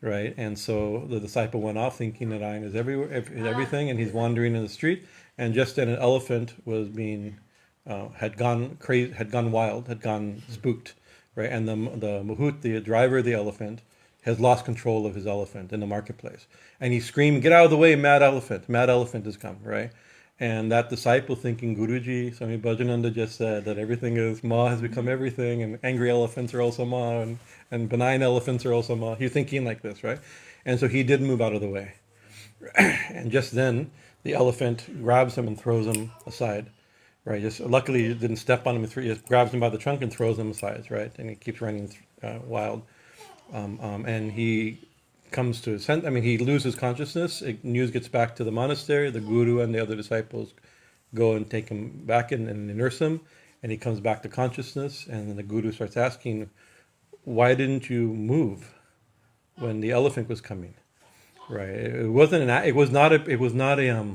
S1: right? And so the disciple went off thinking that I is everywhere, everything, and he's wandering in the street, and just then an elephant was being had gone crazy, had gone wild, had gone spooked, right? And the mahout, the driver of the elephant, has lost control of his elephant in the marketplace. And he screamed, "Get out of the way, mad elephant has come," right? And that disciple thinking, Guruji, Swami Bhajanananda just said that everything is, Ma has become everything, and angry elephants are also Ma, and benign elephants are also Ma. He's thinking like this, right? And so he did move out of the way. And just then, the elephant grabs him and throws him aside, right? Just luckily, he didn't step on him, he just grabs him by the trunk and throws him aside, right? And he keeps running wild. And he comes to he loses consciousness. News gets back to the monastery. The guru and the other disciples go and take him back and nurse him, and he comes back to consciousness. And then the guru starts asking, "Why didn't you move when the elephant was coming?" Right? It was not a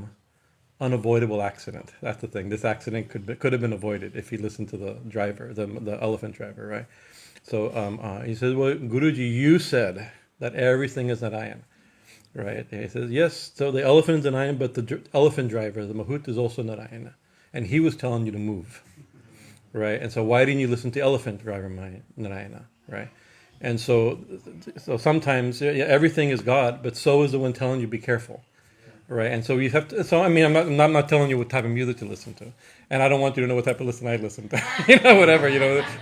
S1: unavoidable accident. That's the thing. This accident could have been avoided if he listened to the driver, the elephant driver, right? So he says, "Well, Guruji, you said that everything is Narayan," right? And he says, "Yes, so the elephant is Narayan, but the elephant driver, the mahout, is also Narayana. And he was telling you to move, right? And so why didn't you listen to elephant driver Narayana, right?" And so sometimes everything is God, but so is the one telling you be careful, right? And so you have to. So I'm not telling you what type of music to listen to, and I don't want you to know what type of I listen to. Whatever.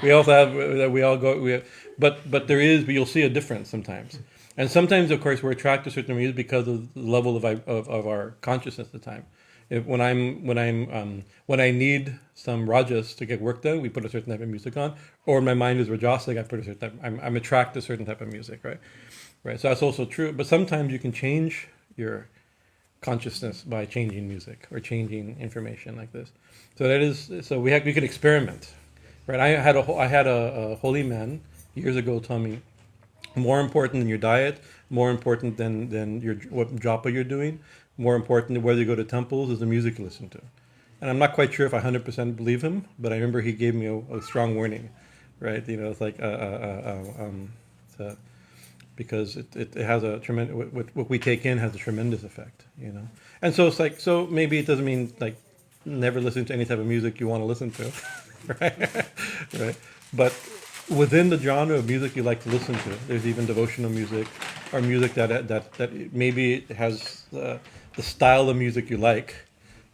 S1: We also have. We all go. But you'll see a difference sometimes, and sometimes, of course, we're attracted to certain music because of the level of our consciousness at the time. When I need some rajas to get work done, we put a certain type of music on, or my mind is rajasic, I put a certain type. I'm attracted to a certain type of music, right? So that's also true. But sometimes you can change your consciousness by changing music or changing information like this. So we can experiment, right? I had a holy man years ago tell me, more important than your diet, more important than what japa you're doing, more important than whether you go to temples is the music you listen to. And I'm not quite sure if I 100% believe him, but I remember he gave me a strong warning, right? It's like because it has a tremendous, what we take in has a tremendous effect, And so it's like, so maybe it doesn't mean like never listen to any type of music you want to listen to, right? Right. But within the genre of music you like to listen to, there's even devotional music or music that maybe has the style of music you like,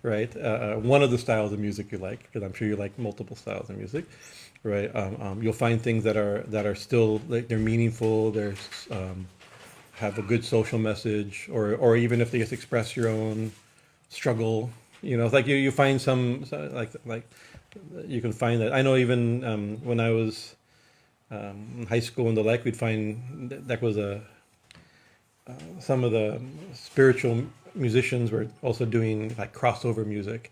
S1: right? One of the styles of music you like, because I'm sure you like multiple styles of music, right? You'll find things that are still like they're meaningful. There's have a good social message, or even if they just express your own struggle, it's like you find some like you can find that. I know even when I was in high school and the like, we'd find that was some of the spiritual musicians were also doing like crossover music,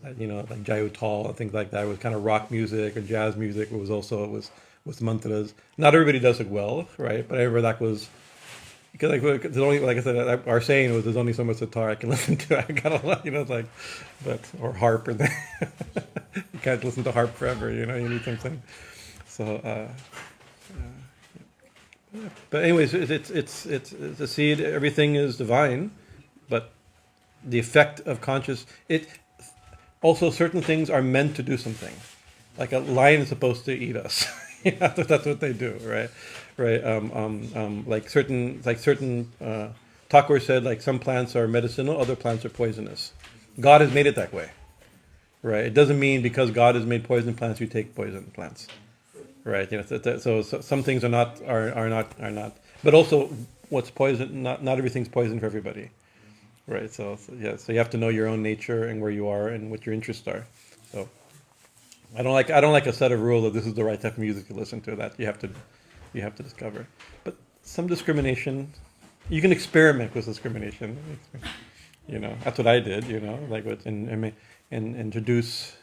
S1: like Jayu Tal and things like that. It was kind of rock music or jazz music. It was mantras. Not everybody does it well, right? But I remember that was because there's only, like I said, our saying was there's only so much guitar I can listen to. I got a lot, or harp, or you can't listen to harp forever. You need something. So. But anyways, it's a seed. Everything is divine, but the effect of also certain things are meant to do something. Like a lion is supposed to eat us. That's what they do, right? Right. Like certain Thakur said, like some plants are medicinal, other plants are poisonous. God has made it that way, right? It doesn't mean because God has made poison plants, you take poison plants. Right, so some things are not, but also what's poison. Not everything's poison for everybody, right? So you have to know your own nature and where you are and what your interests are. So I don't like a set of rules that this is the right type of music to listen to. That you have to discover. But some discrimination, you can experiment with discrimination, That's what I did. Like and introduce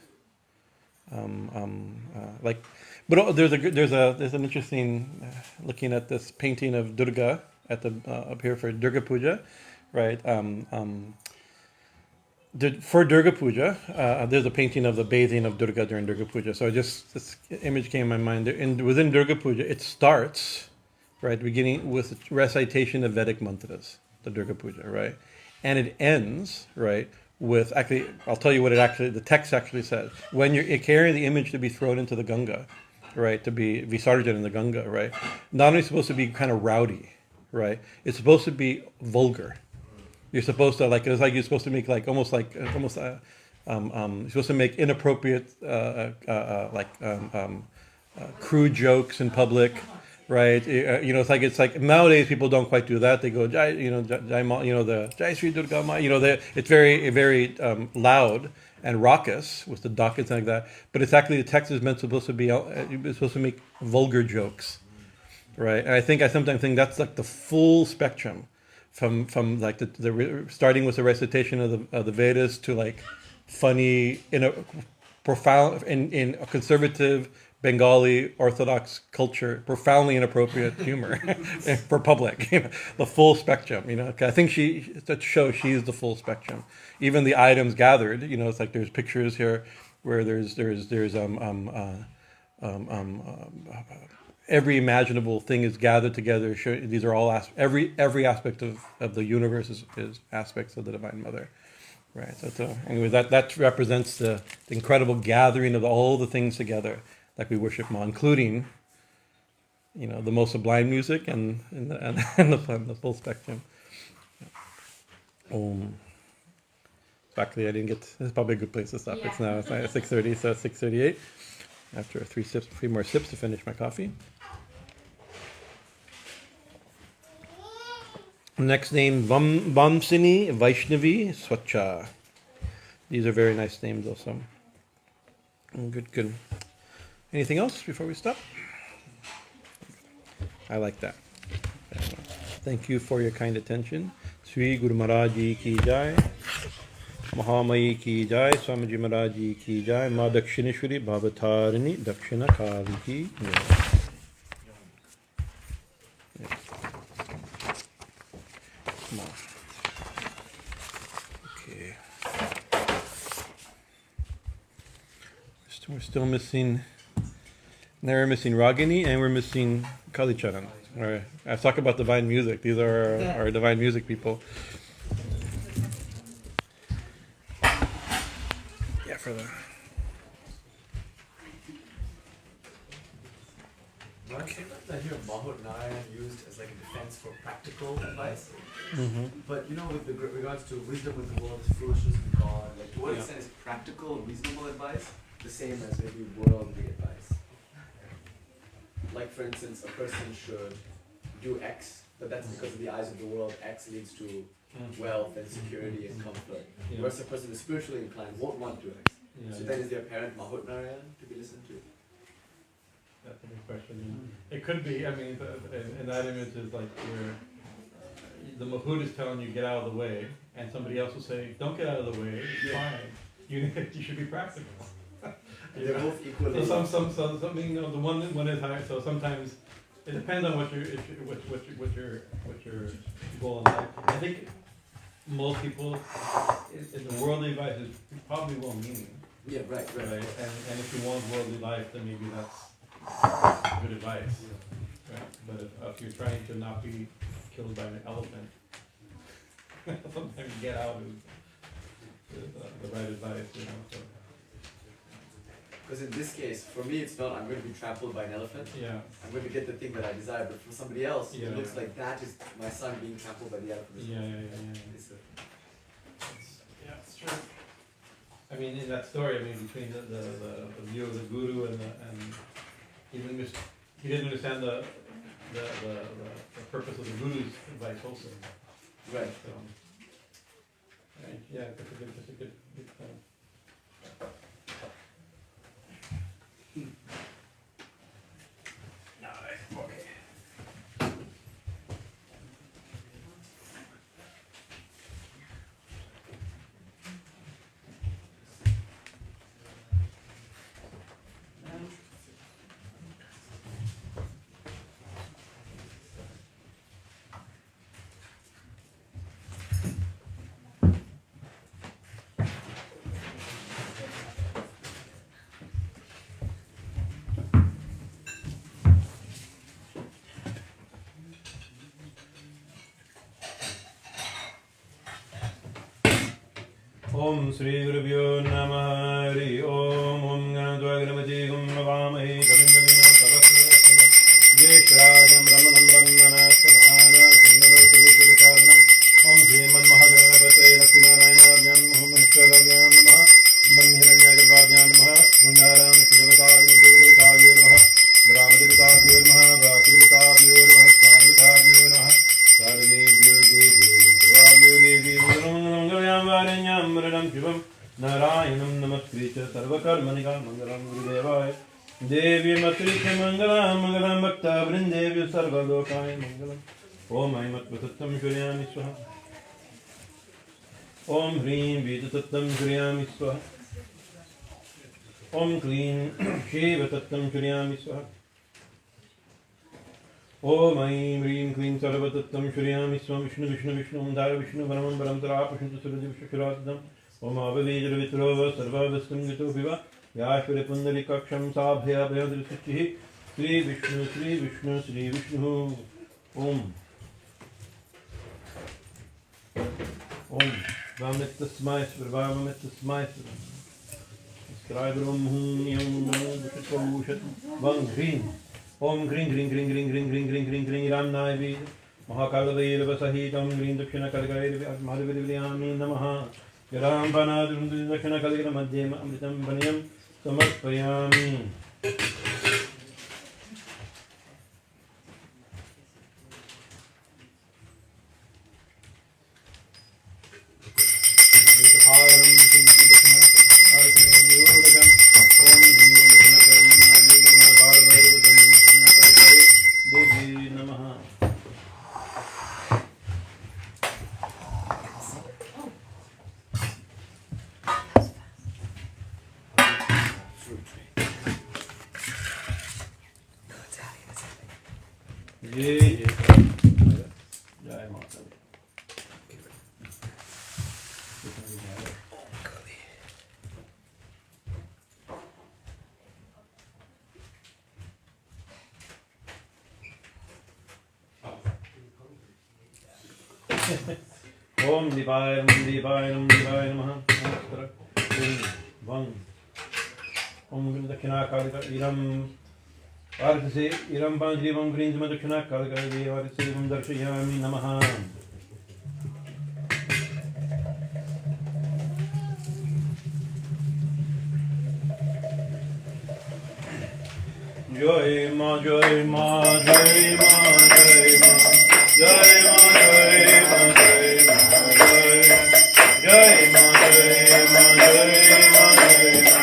S1: like. But there's an interesting looking at this painting of Durga at the up here for Durga Puja, right? For Durga Puja, there's a painting of the bathing of Durga during Durga Puja. So this image came in my mind. Within Durga Puja, it starts, right, beginning with recitation of Vedic mantras, the Durga Puja, right? And it ends, right, with, actually, I'll tell you what the text actually says. When you're carrying the image to be thrown into the Ganga, right, to be visarjan in the Ganga, right, not only supposed to be kind of rowdy, right, it's supposed to be vulgar. You're supposed to you're supposed to make you're supposed to make inappropriate crude jokes in public, right? It's like nowadays people don't quite do that. They go Jai, the Jai Sri Durga Ma, it's very very loud and raucous with the dak and things like that. But it's actually the text is supposed to be it's supposed to make vulgar jokes, right? And I sometimes think that's like the full spectrum. From like the starting with the recitation of the Vedas to like funny in a profound in a conservative Bengali Orthodox culture, profoundly inappropriate humor for public. The full spectrum. I think she's the full spectrum. Even the items gathered. It's like there's pictures here where there's every imaginable thing is gathered together. These are all every aspect of the universe is aspects of the Divine Mother, right? So anyway, that represents the incredible gathering of all the things together that we worship Ma, including the most sublime music and the full spectrum. Actually, I didn't get. This is probably a good place to stop. Yeah. It's 6:30, so it's 6:38. After three more sips to finish my coffee. Next name, Vamsini Vaishnavi Swacha. These are very nice names also. Good. Anything else before we stop? I like that. Thank you for your kind attention. Sri Guru Maharaj Ji ki jai. Mahamayi ki jai, Swamiji Maharaj Ji ki jai, Ma Dakshineshwari Bhavatarini Dakshina Kālī ki jai. Okay. We're still missing. Now we're missing ṛagiṇī and we're missing Kali Charan. All right. I talk about divine music. These are our divine music people. For the
S2: sometimes I hear Mahut-Narayan used as like a defense for practical advice. But with regards to wisdom with the world is foolishness with God, like to what extent is practical, reasonable advice the same as maybe worldly advice? Like for instance, a person should do X, but that's because of the eyes of the world. X leads to wealth and security and comfort. Whereas a person who is spiritually inclined won't want to do X. So then is their parent Mahut-Narayan to be listened to?
S1: That's a good question. It could be. I mean, in that image is like the Mahut is telling you get out of the way, and somebody else will say, don't get out of the way, it's fine. You should be practical.
S2: They're both equally.
S1: So something, the one is higher. So sometimes it depends on what your goal in life. I think most people in the worldly advice is probably well meaning.
S2: Yeah, right.
S1: And if you want worldly life, then maybe that's good advice. Right? But if you're trying to not be killed by an elephant, sometimes get out is the right advice, So.
S2: Because in this case, for me, it's not I'm going to be trampled by an elephant.
S1: Yeah.
S2: I'm going to get the thing that I desire. But for somebody else, it looks like that is my son being trampled by the elephant.
S1: It's true. I mean, in that story, between the view of the guru and he didn't understand the purpose of the guru's advice also.
S2: Right.
S1: So, right. Yeah, that's a good point. Om Shri Gurubhyo Namaha Hari Om Om Ganadvagramati Gum Navamahi Kavindavina Jeshradam Ramanam Brahmana Sadhana Sannanotavikarakaranam Om Sriman Mahaganapate Lakshminarayana Maheshwarayam Namaha Bandhiranyagarbhadyam Namaha Bundaram Siddhavatagam Guruvatavyam Namaha Brahmadivatavyam Namaha Vakivatavyam Namaha Shanvatavyam Namaha Sarvebhyo Devyo Devi Mangalam Varenyam Mridam Shivam Narayanam Namaskritya Sarvakarmanika Mangalam Gurudevaya Devi Matrikya Mangalam Mangalam Bhakta Vrindevya Sarvalokai Mangalam Om Aimat Vatattam Shuryami Swaha Om Hrim Vidatattam Shuryami Swaha Om Kleen Shiva Tattam Shuryami Swaha Om Aim Hrim Kleen Sarvatattam Shuryami Swaha Vishnu Vishnu Vishnu Om Daya Vishnu Varamam Varam Tara Pashantu Suradi Vishakiratam Om Avavijara Vitrova Sarva Vastam Gito Viva Yashvara Pundalikaksham Sabhaya Bhayadrisuchihi Sri Vishnu Sri Vishnu Sri Vishnu Om Om Vamittasmai Svarvavamittasmai Scribe Om Hum Yam Vishakavushat Vang Green Om Green Green Green Green Green Green Green Green Green Ram Naivi Mahakalavayirva Sahitam Green Dakshina Kalagayirva Madhavidivayami Namaha Yaram Banadrum Dakshina Kalagina Madhyama Amritam Banyam Samarpayami Om Divayam Divayam Divayam Namaha Om Om Dakshina Kalika Iram Arthase Iram Panjrivam Grinjama Dakshina Kalika Arthase Darshayami Namaha Jai Ma Jai Ma Jai Ma Jai Ma Jai Ma Jai Ma Jai Ma Jai Ma Jai Ma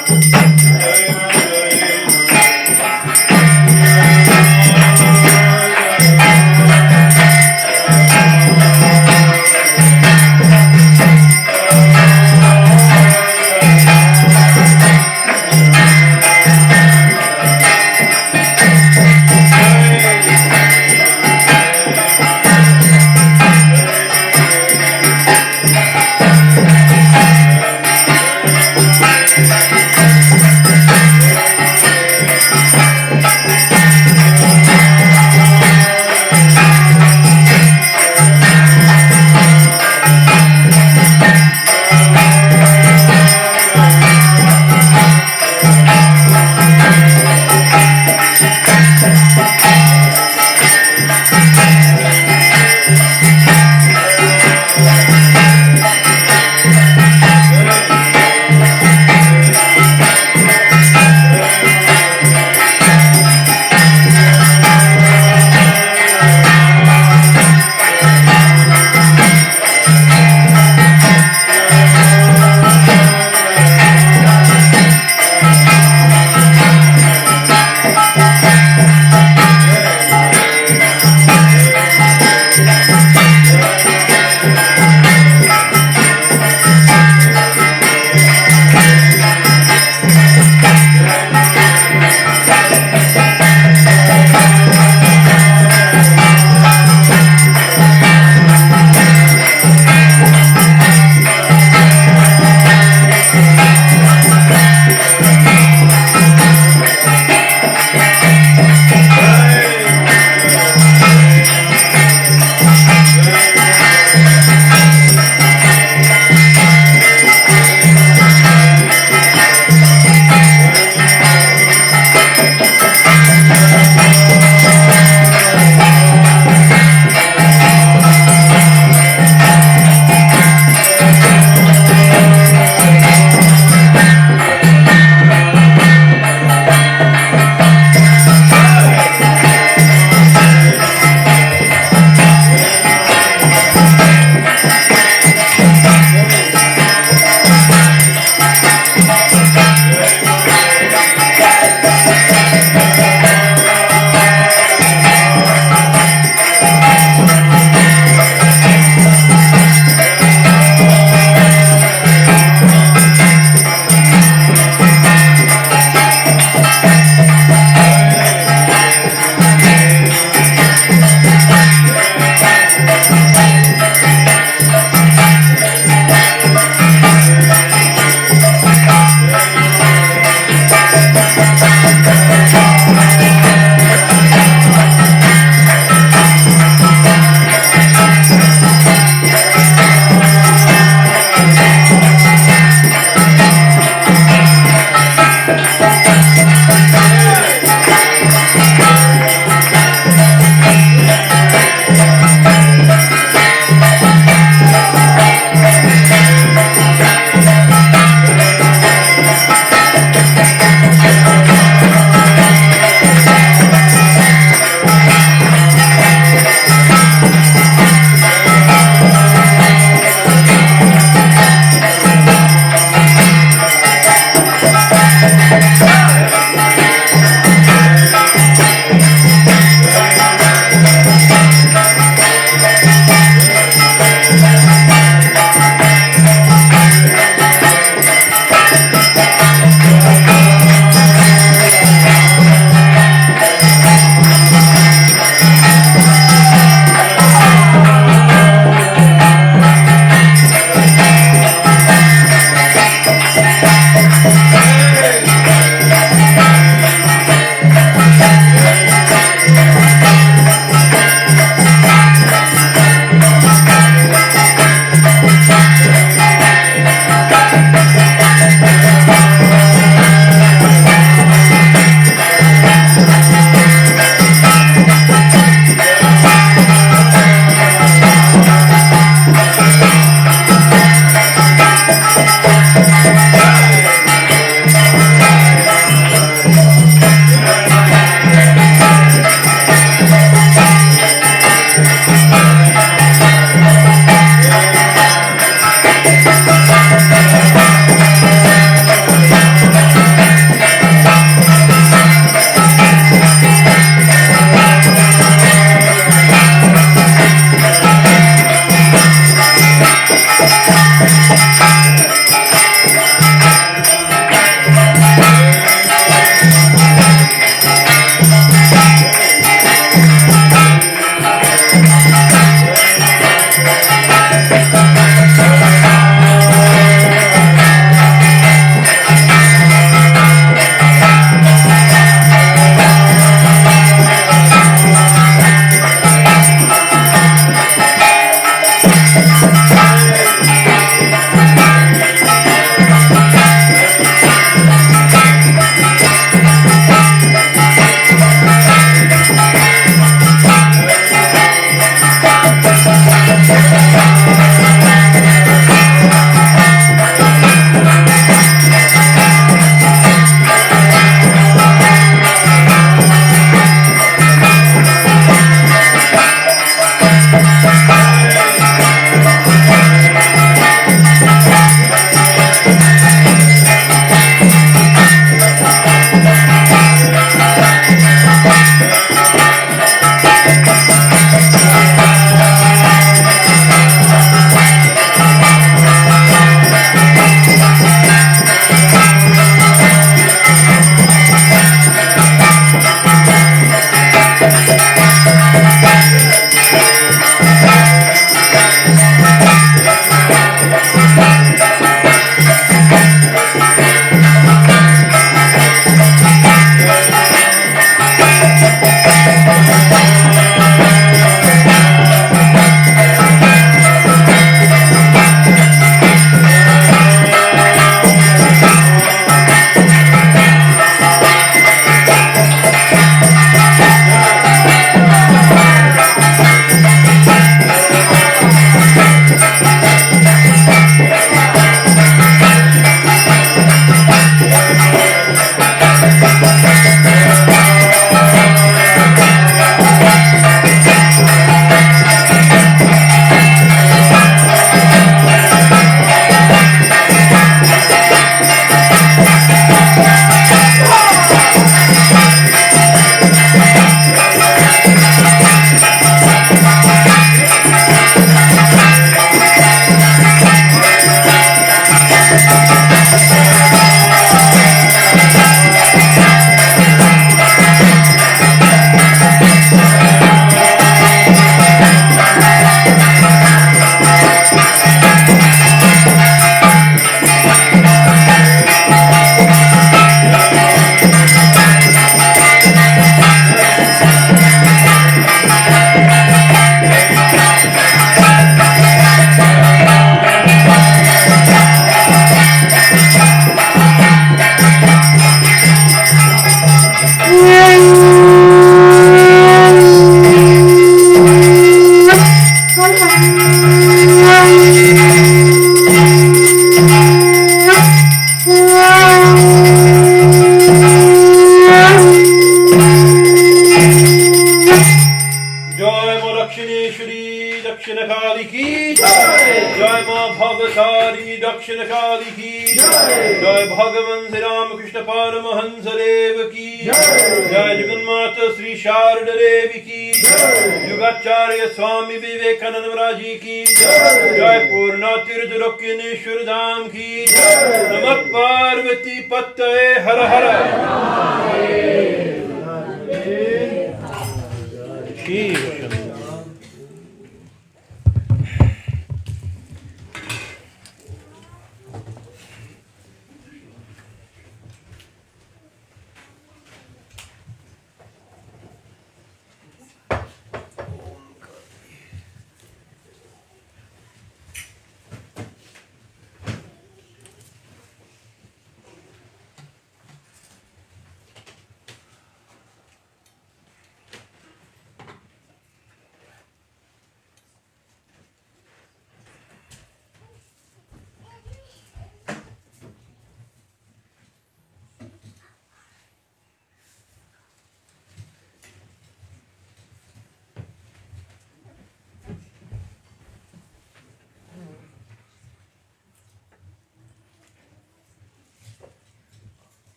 S1: दक्षिण काली की जय भगवान श्री रामकृष्ण परमहंस देव की जय जगन्माता श्री शारदा देवी की युगाचार्य स्वामी विवेकानंद महाराज जी की जय पूर्ण तीर्थ दक्षिणेश्वर धाम की नमः पार्वती पतये हर हर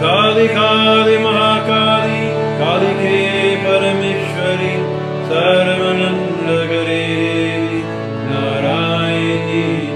S1: काली काली महाकाली काली के परमेश्वरी सर्वानंद करे Narayani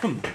S1: Jai Thakur.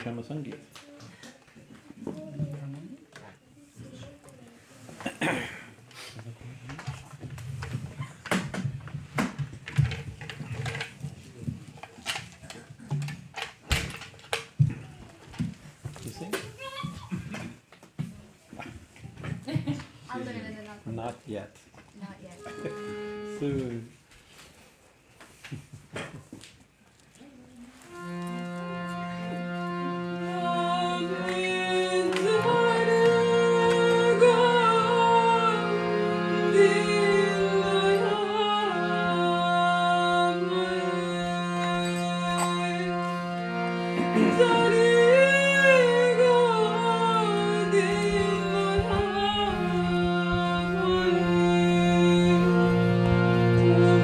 S1: Kama Sangeet. You sing?
S5: I'll learn it enough.
S1: Not yet.
S5: Not yet.
S1: Soon.
S6: Thank you.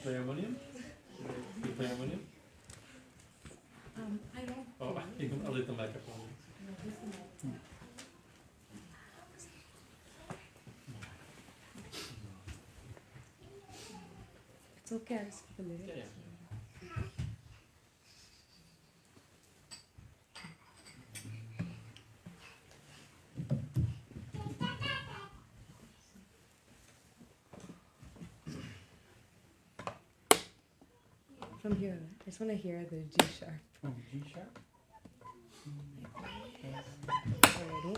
S1: play harmonium? You play harmonium?
S5: I don't.
S1: Oh, you can, I'll leave the microphone.
S5: It's okay, I'll skip the lyrics.
S1: Yeah,
S5: From here, I just want to hear the G sharp.
S6: Oh, G sharp?
S5: Already.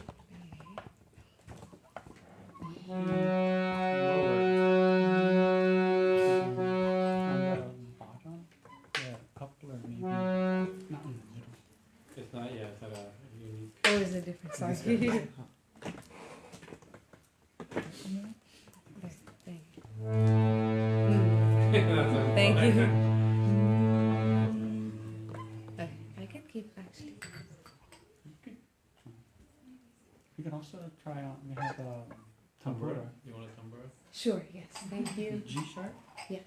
S6: On the bottom? Yeah, coupler maybe. Not in the middle.
S1: It's not, yeah, it's not a unique.
S5: Oh, it's a different song. Thank you. Thank you. I can keep actually.
S6: You can also try out, we have a
S1: Tambura.
S6: tambura.
S1: You want a tambura?
S5: Sure, yes, thank you.
S6: G sharp?
S5: Yes.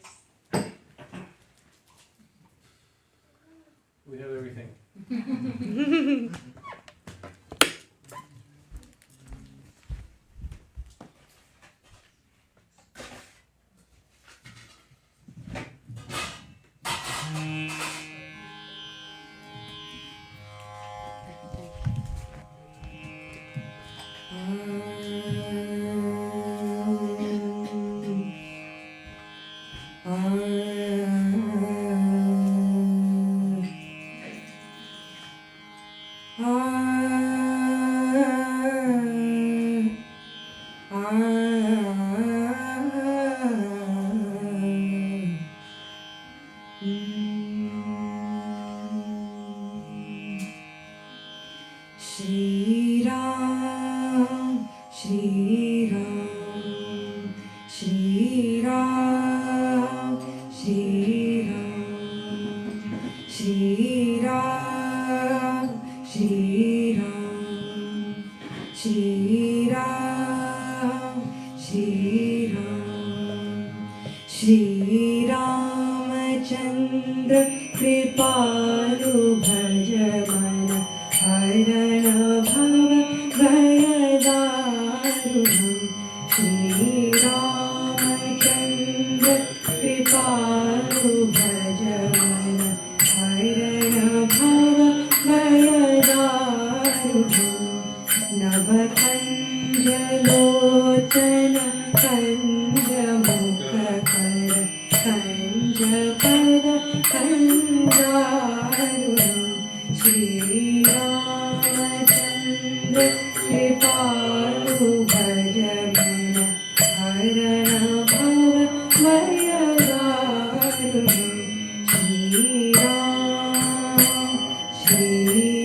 S1: We have everything.
S7: Shri Ram, Shri Ram, Shri Ram, Shri Ram, Shri Ram, Shri Ram, Shri Ram, Shri Ram, Shri Ramachandra Kripalu Bhajanananda Saraswati Bhayadaruham Shri Ramachandra Kripalu Bhajanananda Bhayadaruham Navakanjalocana Kanjamukakara Kanjapada Kanjaruham Shri Ramachandra Kripalu Bhajanananda Bhayadaruham Shri Ram, Shri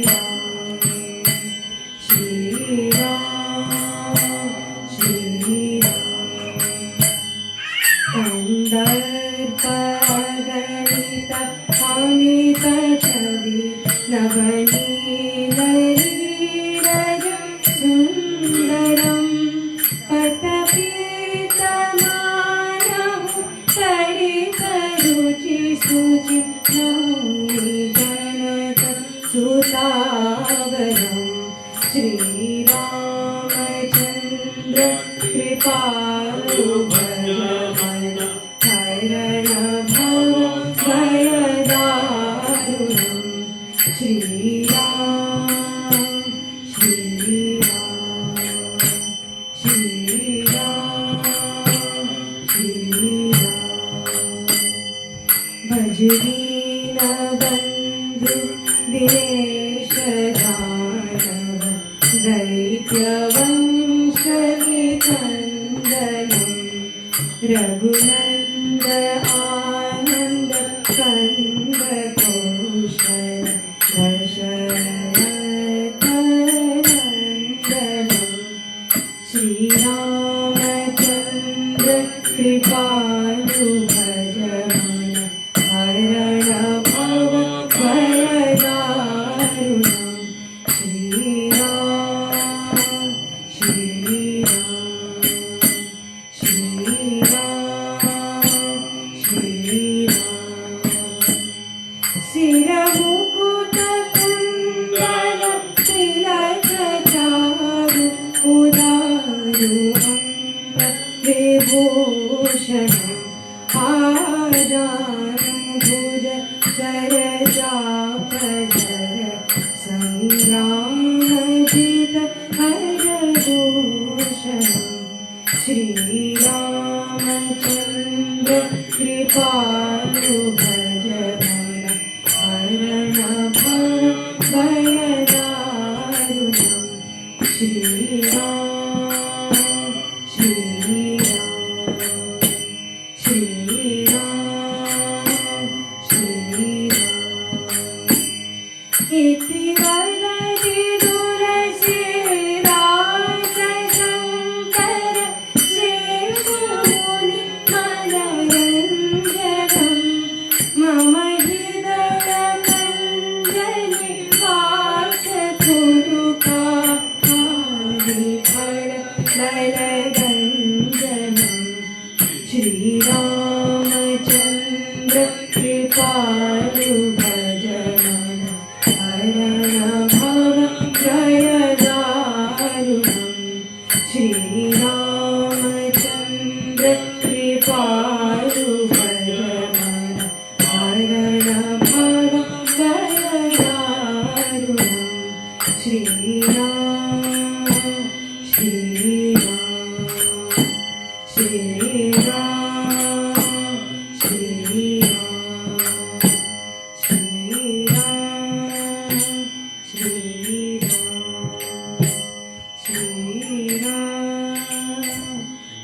S7: Ram, Shri Ram, Shri Ram. Kandarpaganita Amita Chavi Navanilaridaja Sundaram Patapitamayahu Saritaruchi Suchi Naumi Janata Sutavaram Shri Ramachandra Kripalu Bhajanananda Bhayadaruham Shri Ram, Shri Ram, Shri Ram, Shri Ram. Bhajrina Bandhu Dinesha Dhanava Daityavanshalikandanam Raghunanda Ananda Kanda Koshal Dasharathanandanam Shri Ramachandra Kripalu Bhajanananda Bhayadaruham Shri Ram, Shri Ram, Shri Ram, भुज सरजापधर संग्रामजित हरभूषण श्रीरामचन्द्र कृपालु भज मन हरण भव भयदारुणम् श्रीराम श्रीराम श्रीराम श्रीराम इति वदति तुलसीदास शङ्कर शेषमुनि मनरञ्जनम् मम हृदयकञ्जनि वासकुरुकादिफलदलगञ्जनम् श्रीरामचन्द्र कृपालु भज मन हरण भव भयदारुणम् श्रीरामचन्द्र कृपालु भज मन हरण भव भयदारुणम् श्रीराम श्रीराम श्रीराम श्रीराम श्रीराम श्रीराम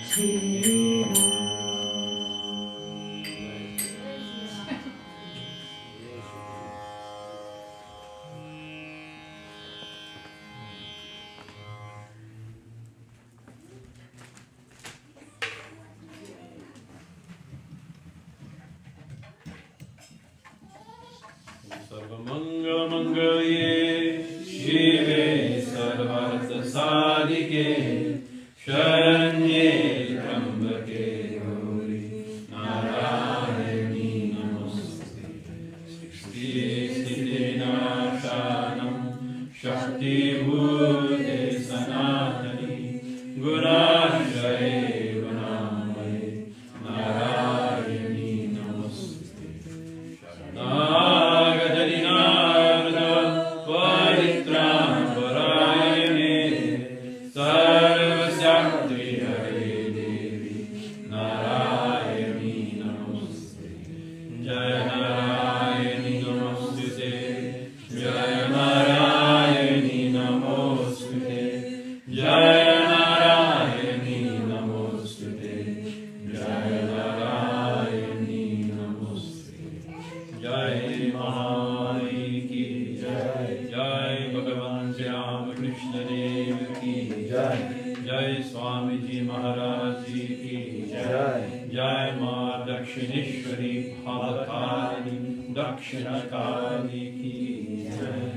S7: श्रीराम
S8: सर्वमङ्गलमङ्गल्ये शिवे सर्वार्थसाधिके शरण्ये त्र्यम्बके गौरी नारायणी नमोस्तुते सृष्टिस्थितिविनाशानं शक्तिभूते सनातनी गुणाश्रये गुणामये नारायणी नमोस्तुते परायणे सर्वशक्ति हरे देवी नारायणी नमोस्तुते जय नारायणी नमोस्तुते जय नारायणी नमोस्तुते जय नारायणी नमोस्तुते जय नारायणी नमोस्तुते जय महामाई की जय जय भगवान श्री रामकृष्ण देव की जय जय स्वामी जी महाराज जी की जय जय माँ दक्षिणेश्वरी भावकारिणी दक्षिण काली की जय